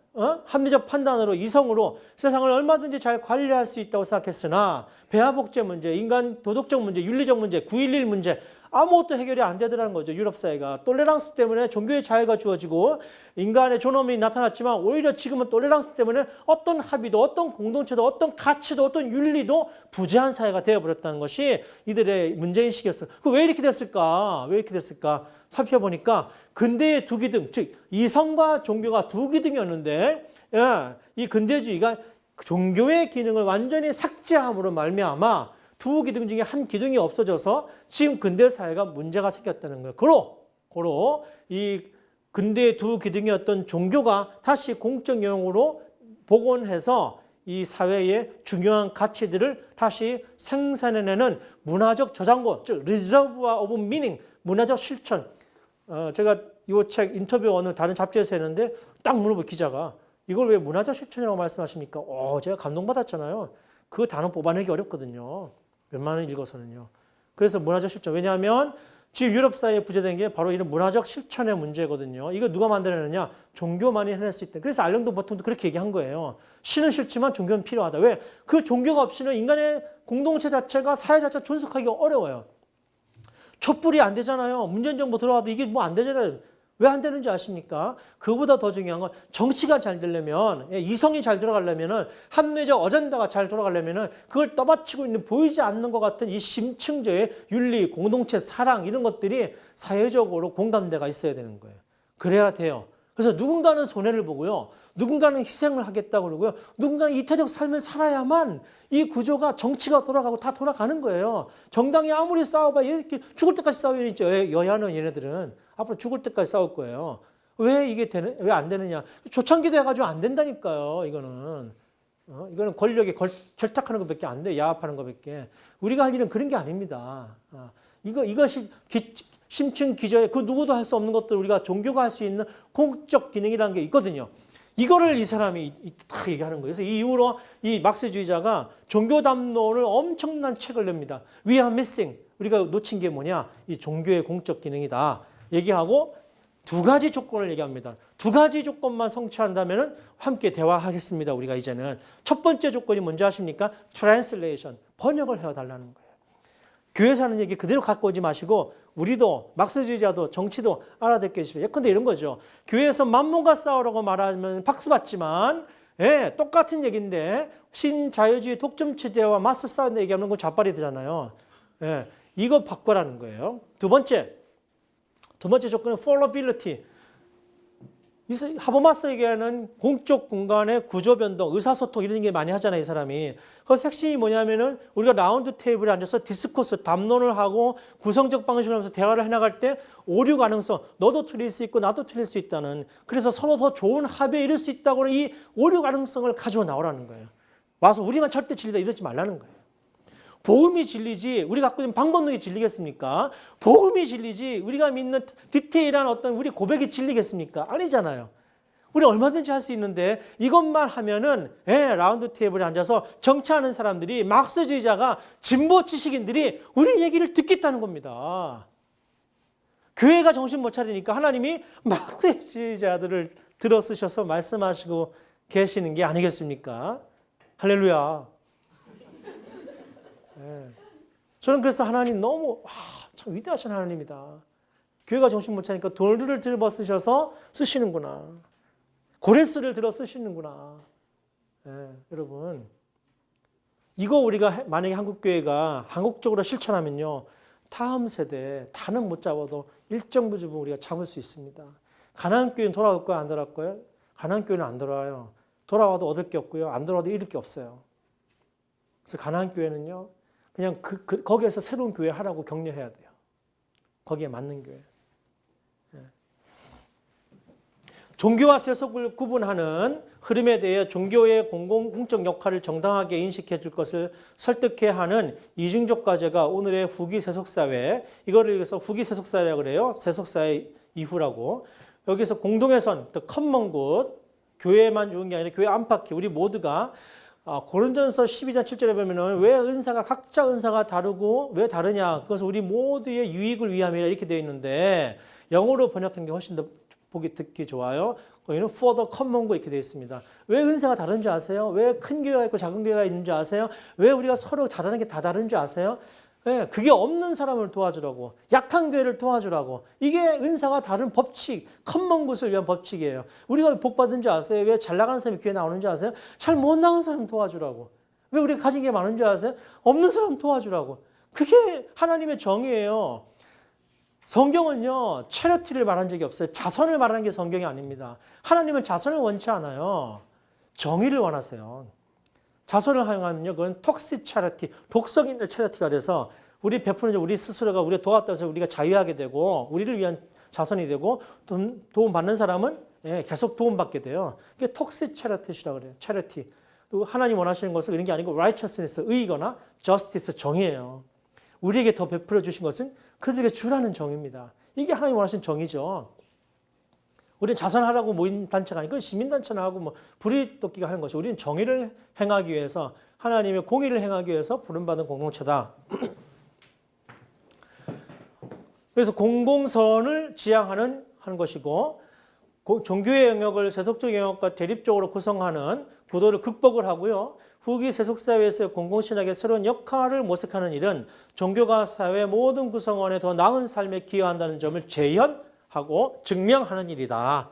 합리적 판단으로, 이성으로 세상을 얼마든지 잘 관리할 수 있다고 생각했으나 배아복제 문제, 인간 도덕적 문제, 윤리적 문제, 9.11 문제 아무것도 해결이 안 되더라는 거죠. 유럽 사회가. 톨레랑스 때문에 종교의 자유가 주어지고 인간의 존엄이 나타났지만 오히려 지금은 톨레랑스 때문에 어떤 합의도 어떤 공동체도 어떤 가치도 어떤 윤리도 부재한 사회가 되어버렸다는 것이 이들의 문제인식이었어요. 왜 이렇게 됐을까? 왜 이렇게 됐을까? 살펴보니까 근대의 두 기둥, 즉 이성과 종교가 두 기둥이었는데 이 근대주의가 종교의 기능을 완전히 삭제함으로 말미암아 두 기둥 중에 한 기둥이 없어져서 지금 근대 사회가 문제가 생겼다는 거예요. 고로 이 근대의 두 기둥이었던 종교가 다시 공적 영역으로 복원해서 이 사회의 중요한 가치들을 다시 생산해내는 문화적 저장고, 즉 Reservoir of Meaning, 문화적 실천. 제가 이 책 인터뷰 어느 다른 잡지에서 했는데 딱 물어보 기자가 이걸 왜 문화적 실천이라고 말씀하십니까? 제가 감동받았잖아요. 그 단어 뽑아내기 어렵거든요. 웬만하면 읽어서는요. 그래서 문화적 실천. 왜냐하면 지금 유럽 사회에 부재된 게 바로 이런 문화적 실천의 문제거든요. 이거 누가 만들어내느냐? 종교만이 해낼 수 있다. 그래서 알랭도 보통도 그렇게 얘기한 거예요. 신은 싫지만 종교는 필요하다. 왜? 그 종교가 없이는 인간의 공동체 자체가 사회 자체가 존속하기가 어려워요. 촛불이 안 되잖아요. 문재인 정부 들어와도 이게 뭐 안 되잖아요. 왜 안 되는지 아십니까? 그보다 더 중요한 건 정치가 잘 되려면, 이성이 잘 돌아가려면, 합리적 어젠다가 잘 돌아가려면 그걸 떠받치고 있는 보이지 않는 것 같은 이 심층적의 윤리, 공동체, 사랑 이런 것들이 사회적으로 공감대가 있어야 되는 거예요. 그래야 돼요. 그래서 누군가는 손해를 보고요. 누군가는 희생을 하겠다고 그러고요. 누군가는 이타적 삶을 살아야만 이 구조가 정치가 돌아가고 다 돌아가는 거예요. 정당이 아무리 싸워봐야 이렇게 죽을 때까지 싸워야죠. 여야는 얘네들은. 앞으로 죽을 때까지 싸울 거예요. 왜 이게 왜 안 되느냐. 초창기도 해가지고 안 된다니까요. 이거는 권력에 결탁하는 것밖에 안 돼요. 야합하는 것밖에. 우리가 할 일은 그런 게 아닙니다. 이것이 심층 기저에 그 누구도 할 수 없는 것들 우리가 종교가 할 수 있는 공적 기능이라는 게 있거든요. 이거를 이 사람이 딱 얘기하는 거예요. 그래서 이 이후로 이 막스주의자가 종교 담론을 엄청난 책을 냅니다. We are missing. 우리가 놓친 게 뭐냐? 이 종교의 공적 기능이다. 얘기하고 두 가지 조건을 얘기합니다. 두 가지 조건만 성취한다면 함께 대화하겠습니다. 우리가 이제는. 첫 번째 조건이 뭔지 아십니까? Translation. 번역을 해달라는 거예요. 교회에서 하는 얘기 그대로 갖고 오지 마시고 우리도 막스주의자도 정치도 알아듣게 해주십시오. 예컨대 이런 거죠. 교회에서 만문과 싸우라고 말하면 박수 받지만 똑같은 얘기인데 신자유주의 독점체제와 맞서 싸운다 얘기하는 건 좌빨이 되잖아요. 이거 바꿔라는 거예요. 두 번째 조건은 Fallibility. 하버마스 얘기하는 공적 공간의 구조 변동, 의사소통 이런 게 많이 하잖아요, 이 사람이. 그 핵심이 뭐냐면은 우리가 라운드 테이블에 앉아서 디스코스, 담론을 하고 구성적 방식을 하면서 대화를 해나갈 때 오류 가능성, 너도 틀릴 수 있고 나도 틀릴 수 있다는. 그래서 서로 더 좋은 합의에 이를 수 있다고 이 오류 가능성을 가지고 나오라는 거예요. 와서 우리만 절대 진리다 이러지 말라는 거예요. 복음이 진리지 우리 갖고 있는 방법론이 진리겠습니까? 복음이 진리지 우리가 믿는 디테일한 어떤 우리 고백이 진리겠습니까? 아니잖아요. 우리 얼마든지 할 수 있는데 이것만 하면은 라운드 테이블에 앉아서 정치하는 사람들이 막스주의자가 진보 지식인들이 우리 얘기를 듣겠다는 겁니다. 교회가 정신 못 차리니까 하나님이 막스주의자들을 들어 쓰셔서 말씀하시고 계시는 게 아니겠습니까? 할렐루야. 저는 그래서 하나님 너무 참 위대하신 하나님이다. 교회가 정신 못 차리니까 돌을 들어 쓰셔서 쓰시는구나. 고레스를 들어 쓰시는구나. 여러분 이거 우리가 만약에 한국교회가 한국적으로 실천하면요. 다음 세대 다는 못 잡아도 일정 부분 우리가 잡을 수 있습니다. 가나안 교회는 돌아올 거야 안 돌아올 거예요? 가나안 교회는 안 돌아와요. 돌아와도 얻을 게 없고요. 안 돌아와도 잃을 게 없어요. 그래서 가나안 교회는요. 그냥 거기에서 새로운 교회 하라고 격려해야 돼요. 거기에 맞는 교회. 종교와 세속을 구분하는 흐름에 대해 종교의 공적 역할을 정당하게 인식해 줄 것을 설득해야 하는 이중적 과제가 오늘의 후기 세속사회, 이거를 위해서 후기 세속사회라고 그래요. 세속사회 이후라고. 여기서 공동의 선, the common good, 교회만 좋은 게 아니라 교회 안팎에 우리 모두가 고린도전서 12장 7절에 보면은 왜 각자 은사가 다르고 왜 다르냐? 그것은 우리 모두의 유익을 위함이라 이렇게 되어 있는데 영어로 번역한 게 훨씬 더 듣기 좋아요. 거기는 for the common good 이렇게 되어 있습니다. 왜 은사가 다른 줄 아세요? 왜 큰 교회가 있고 작은 교회가 있는 줄 아세요? 왜 우리가 서로 잘하는 게 다 다른 줄 아세요? 네, 그게 없는 사람을 도와주라고, 약한 교회를 도와주라고. 이게 은사가 다른 법칙, common good을 위한 법칙이에요. 우리가 복 받은 줄 아세요? 왜 잘 나가는 사람이 교회 나오는 줄 아세요? 잘 못 나가는 사람 도와주라고. 왜 우리가 가진 게 많은 줄 아세요? 없는 사람 도와주라고. 그게 하나님의 정의예요. 성경은요, 체리티를 말한 적이 없어요. 자선을 말하는 게 성경이 아닙니다. 하나님은 자선을 원치 않아요. 정의를 원하세요. 자선을 하면요, 그건 톡식 체리티, 독성 있는 체리티가 돼서 우리 베푸는 우리 스스로가 우리가 도왔다고 해서 우리가 자유하게 되고 우리를 위한 자선이 되고 도움 받는 사람은 계속 도움 받게 돼요. 그게 톡식 체리티라고 그래요. 체리티. 또 하나님 원하시는 것은 이런 게 아니고 righteousness, 의거나 justice, 정의예요. 우리에게 더 베풀어 주신 것은 그들에게 주라는 정의입니다. 이게 하나님 원하시는 정의죠. 우리는 자선하라고 모인 단체가 아니고 시민단체나 하고 뭐 부리토끼가 하는 것이 우리는 정의를 행하기 위해서 하나님의 공의를 행하기 위해서 부름받은 공동체다. 그래서 공공선을 지향하는 것이고 종교의 영역을 세속적 영역과 대립적으로 구성하는 구도를 극복을 하고요. 후기 세속사회에서의 공공신학의 새로운 역할을 모색하는 일은 종교가 사회 모든 구성원에 더 나은 삶에 기여한다는 점을 재현하고 증명하는 일이다.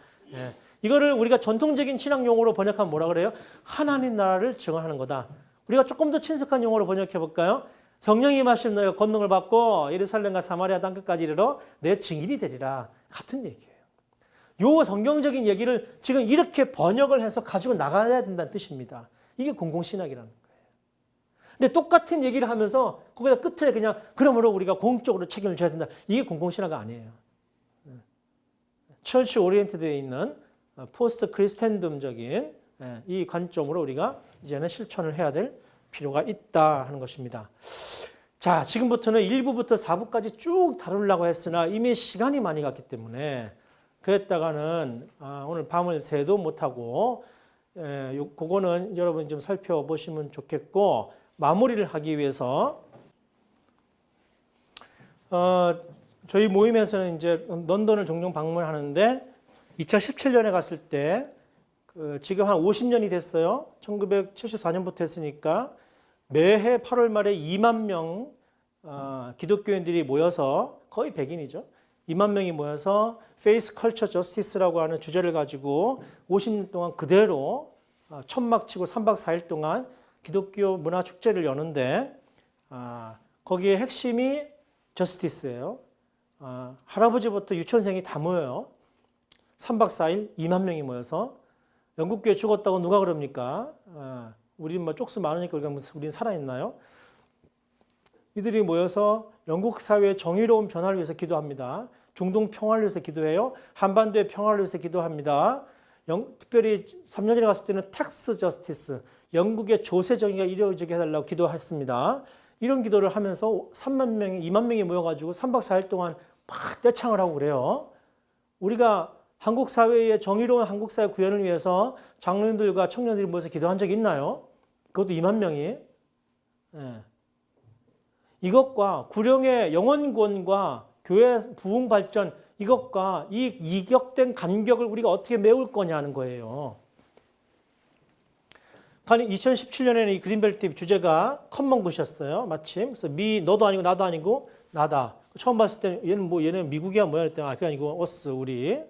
이거를 우리가 전통적인 신학 용어로 번역하면 뭐라 그래요? 하나님 나라를 증언하는 거다. 우리가 조금 더 친숙한 용어로 번역해 볼까요? 성령이 임하시면 너희가 권능을 받고 예루살렘과 사마리아 땅끝까지 이르러 내 증인이 되리라. 같은 얘기예요. 요 성경적인 얘기를 지금 이렇게 번역을 해서 가지고 나가야 된다는 뜻입니다. 이게 공공신학이라는 거예요. 근데 똑같은 얘기를 하면서 거기다 끝에 그냥 그러므로 우리가 공적으로 책임을 져야 된다. 이게 공공신학이 아니에요. 철치 오리엔티드에 있는 포스트 크리스텐덤적인 이 관점으로 우리가 이제는 실천을 해야 될 필요가 있다 하는 것입니다. 자, 지금부터는 1부부터 4부까지 쭉 다루려고 했으나 이미 시간이 많이 갔기 때문에 그랬다가는 오늘 밤을 새도 못하고 그거는 여러분 좀 살펴보시면 좋겠고 마무리를 하기 위해서 저희 모임에서는 이제 런던을 종종 방문하는데 2017년에 갔을 때 지금 한 50년이 됐어요. 1974년부터 했으니까 매해 8월 말에 2만 명 기독교인들이 모여서 거의 백인이죠. 2만 명이 모여서 Faith Culture Justice라고 하는 주제를 가지고 50년 동안 그대로 천막 치고 3박 4일 동안 기독교 문화 축제를 여는데 거기에 핵심이 저스티스예요. 할아버지부터 유치원생이 다 모여요. 3박 4일 2만 명이 모여서 영국교회 죽었다고 누가 그럽니까? 우리는 뭐 쪽수 많으니까 우리는 살아있나요? 이들이 모여서 영국 사회의 정의로운 변화를 위해서 기도합니다. 중동 평화를 위해서 기도해요. 한반도의 평화를 위해서 기도합니다. 특별히 3년 전에 갔을 때는 텍스 저스티스, 영국의 조세 정의가 이루어지게 해달라고 기도했습니다. 이런 기도를 하면서 3만 명이, 2만 명이 모여가지고 3박 4일 동안 막 떼창을 하고 그래요. 우리가 한국 사회의 정의로운 한국 사회 구현을 위해서 장로님들과 청년들이 모여서 기도한 적이 있나요? 그것도 2만 명이. 이것과 구령의 영원 구원과 교회 부흥 발전 이것과 이 이격된 간격을 우리가 어떻게 메울 거냐는 거예요. 2017년에는 이 그린벨트 주제가 커먼 굿이었어요. 마침. 그래서 너도 아니고 나도 아니고 나다. 처음 봤을 때 얘는 미국이야 뭐야 했더니 그게 아니고 어스 우리.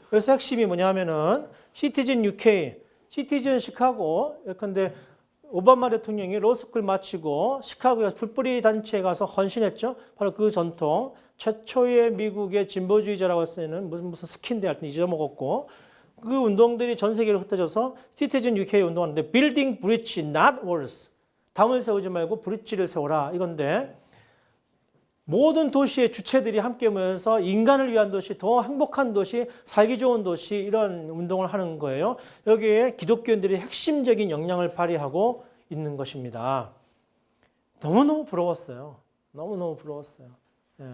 그래서 핵심이 뭐냐 하면은 시티즌 UK, 시티즌 시카고. 예컨대 오바마 대통령이 로스쿨 마치고 시카고에 불뿌리 단체에 가서 헌신했죠. 바로 그 전통. 최초의 미국의 진보주의자라고 쓰는 무슨 스킨데 할 때 잊어먹었고 그 운동들이 전 세계로 흩어져서 시티즌 UK 운동하는데 Building Bridge, not walls. 담을 세우지 말고 브릿지를 세워라 이건데 모든 도시의 주체들이 함께 모여서 인간을 위한 도시, 더 행복한 도시, 살기 좋은 도시 이런 운동을 하는 거예요. 여기에 기독교인들이 핵심적인 영향을 발휘하고 있는 것입니다. 너무너무 부러웠어요. 너무너무 부러웠어요. 예.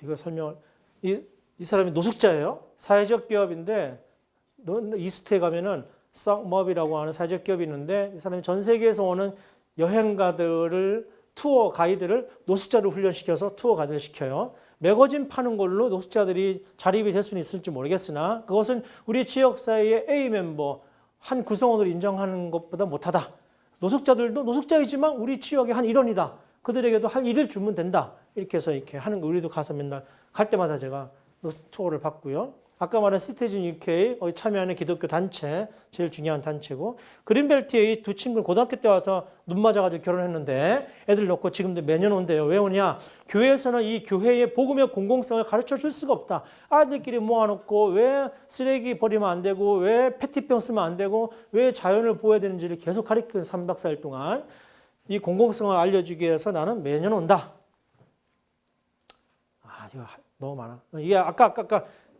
이거 설명을 이 사람이 노숙자예요. 사회적 기업인데 이스트에 가면은 썩머비라고 하는 사회적 기업이 있는데 이 사람이 전 세계에서 오는 여행가들을 투어 가이드를 노숙자로 훈련시켜서 투어 가이드를 시켜요. 매거진 파는 걸로 노숙자들이 자립이 될 수는 있을지 모르겠으나 그것은 우리 지역사회의 A 멤버 한 구성원으로 인정하는 것보다 못하다. 노숙자들도 노숙자이지만 우리 지역의 한 일원이다. 그들에게도 할 일을 주면 된다. 이렇게 해서 이렇게 하는 거 우리도 가서 맨날 갈 때마다 제가 투어를 받고요. 아까 말한 시티즌 UK 참여하는 기독교 단체 제일 중요한 단체고 그린벨트에 이 두 친구는 고등학교 때 와서 눈 맞아가지고 결혼했는데 애들 놓고 지금도 매년 온대요. 왜 오냐? 교회에서는 이 교회의 복음의 공공성을 가르쳐 줄 수가 없다. 아들끼리 모아놓고 왜 쓰레기 버리면 안 되고 왜 페트병 쓰면 안 되고 왜 자연을 보호해야 되는지를 계속 가르치는 3박 4일 동안 이 공공성을 알려주기 위해서 나는 매년 온다. 아 이거 너무 많아. 이게 아까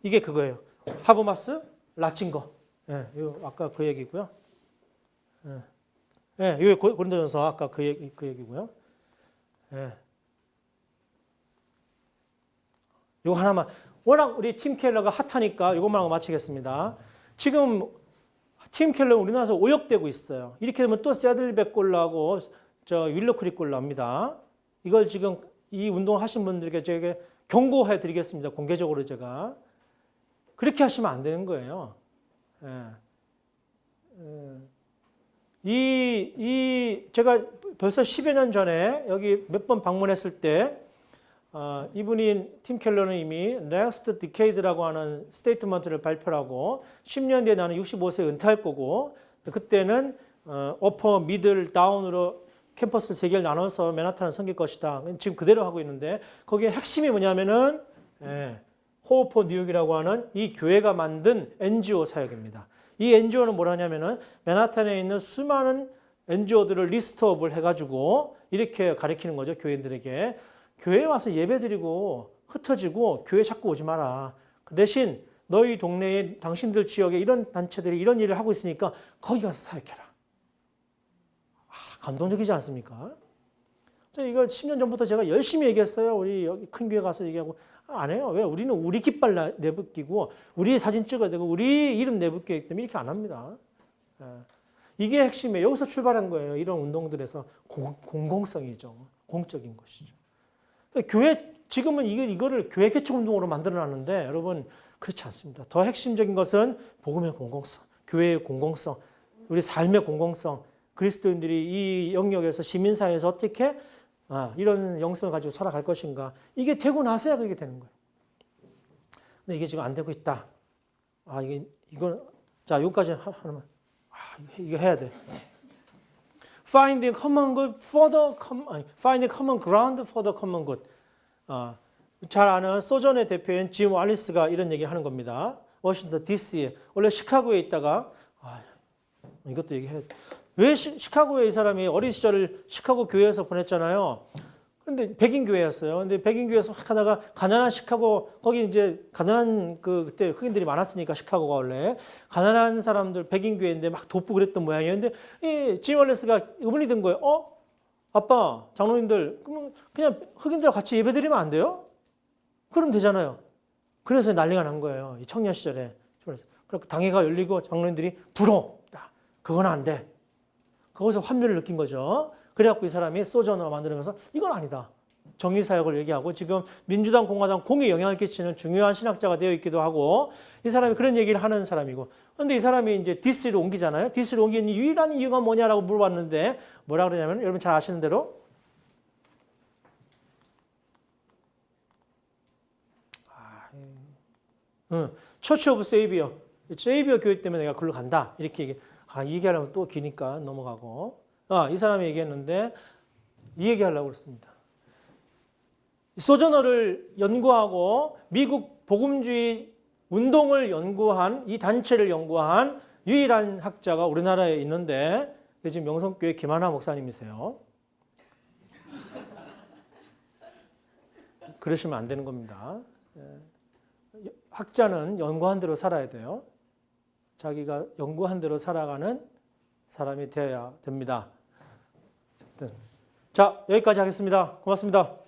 이게 그거예요. 하버마스 라친거. 예, 이거 아까 그 얘기고요. 예, 예, 이거 고린도전서 아까 그 얘기고요. 예. 이거 하나만. 워낙 우리 팀 켈러가 핫하니까 이것만 하고 마치겠습니다. 지금 팀 켈러 우리나라에서 오역되고 있어요. 이렇게 되면 또 새들백 골라고 저 윌로크릭 골라입니다. 이걸 지금 이 운동을 하신 분들에게 제가 경고해 드리겠습니다. 공개적으로 제가. 그렇게 하시면 안 되는 거예요. 제가 벌써 10여 년 전에 여기 몇 번 방문했을 때 이분이 팀 켈러는 이미 Next Decade라고 하는 스테이트먼트를 발표하고 10년 뒤에 나는 65세 은퇴할 거고 그때는 어퍼, 미들, 다운으로 캠퍼스 3개를 나눠서 맨하탄을 섬길 것이다. 지금 그대로 하고 있는데 거기에 핵심이 뭐냐면은 호흡 포 뉴욕이라고 하는 이 교회가 만든 NGO 사역입니다. 이 NGO는 뭐라냐면은 맨하탄에 있는 수많은 NGO들을 리스트업을 해가지고 이렇게 가르치는 거죠. 교인들에게. 교회에 와서 예배드리고 흩어지고 교회 자꾸 오지 마라. 그 대신 너희 동네에 당신들 지역에 이런 단체들이 이런 일을 하고 있으니까 거기 가서 사역해라. 감동적이지 않습니까? 이거 10년 전부터 제가 열심히 얘기했어요. 우리 여기 큰 교회 가서 얘기하고 안 해요. 왜? 우리는 우리 깃발 내붙이고 우리 사진 찍어야 되고 우리 이름 내붙이기 때문에 이렇게 안 합니다. 이게 핵심이에요. 여기서 출발한 거예요. 이런 운동들에서 공공성이죠. 공적인 것이죠. 교회 지금은 이거를 교회 개척 운동으로 만들어놨는데 여러분 그렇지 않습니다. 더 핵심적인 것은 복음의 공공성, 교회의 공공성, 우리 삶의 공공성, 그리스도인들이 이 영역에서 시민사회에서 어떻게 이런 영성을 가지고 살아갈 것인가. 이게 되고 나서야 그게 되는 거예요. 근데 이게 지금 안 되고 있다. 자, 여기까지 하나만. 이거 해야 돼. Finding common good for the finding common ground for the common good. 잘 아는 소전의 대표인 짐 왈리스가 이런 얘기를 하는 겁니다. 워싱턴 DC에 원래 시카고에 있다가 이것도 얘기해. 왜 시카고에 이 사람이 어린 시절을 시카고 교회에서 보냈잖아요. 근데 백인 교회였어요. 근데 백인 교회에서 막 하다가 가난한 시카고 거기 이제 가난한 그때 흑인들이 많았으니까 시카고가 원래 가난한 사람들 백인 교회인데 막 돕고 그랬던 모양이었는데 이 짐 월레스가 의문이 든 거예요. 아빠 장로님들 그러면 그냥 흑인들하고 같이 예배드리면 안 돼요? 그럼 되잖아요. 그래서 난리가 난 거예요. 이 청년 시절에. 그래서 당회가 열리고 장로님들이 부럽다. 그건 안 돼. 거기서 환멸을 느낀 거죠. 그래갖고 이 사람이 소전을 만들면서 이건 아니다. 정의사역을 얘기하고 지금 민주당, 공화당 공에 영향을 끼치는 중요한 신학자가 되어 있기도 하고 이 사람이 그런 얘기를 하는 사람이고 그런데 이 사람이 이제 DC로 옮기잖아요. DC로 옮긴 유일한 이유가 뭐냐라고 물어봤는데 뭐라 그러냐면 여러분 잘 아시는 대로 처치 오브 세이비어 교회 때문에 내가 글로 간다. 이렇게 얘기하려면 또 기니까 넘어가고 이 사람이 얘기했는데 이 얘기하려고 그랬습니다. 소저너를 연구하고 미국 복음주의 운동을 연구한 이 단체를 연구한 유일한 학자가 우리나라에 있는데 지금 명성교회 김하나 목사님이세요. 그러시면 안 되는 겁니다. 학자는 연구한 대로 살아야 돼요. 자기가 연구한 대로 살아가는 사람이 되어야 됩니다. 자, 여기까지 하겠습니다. 고맙습니다.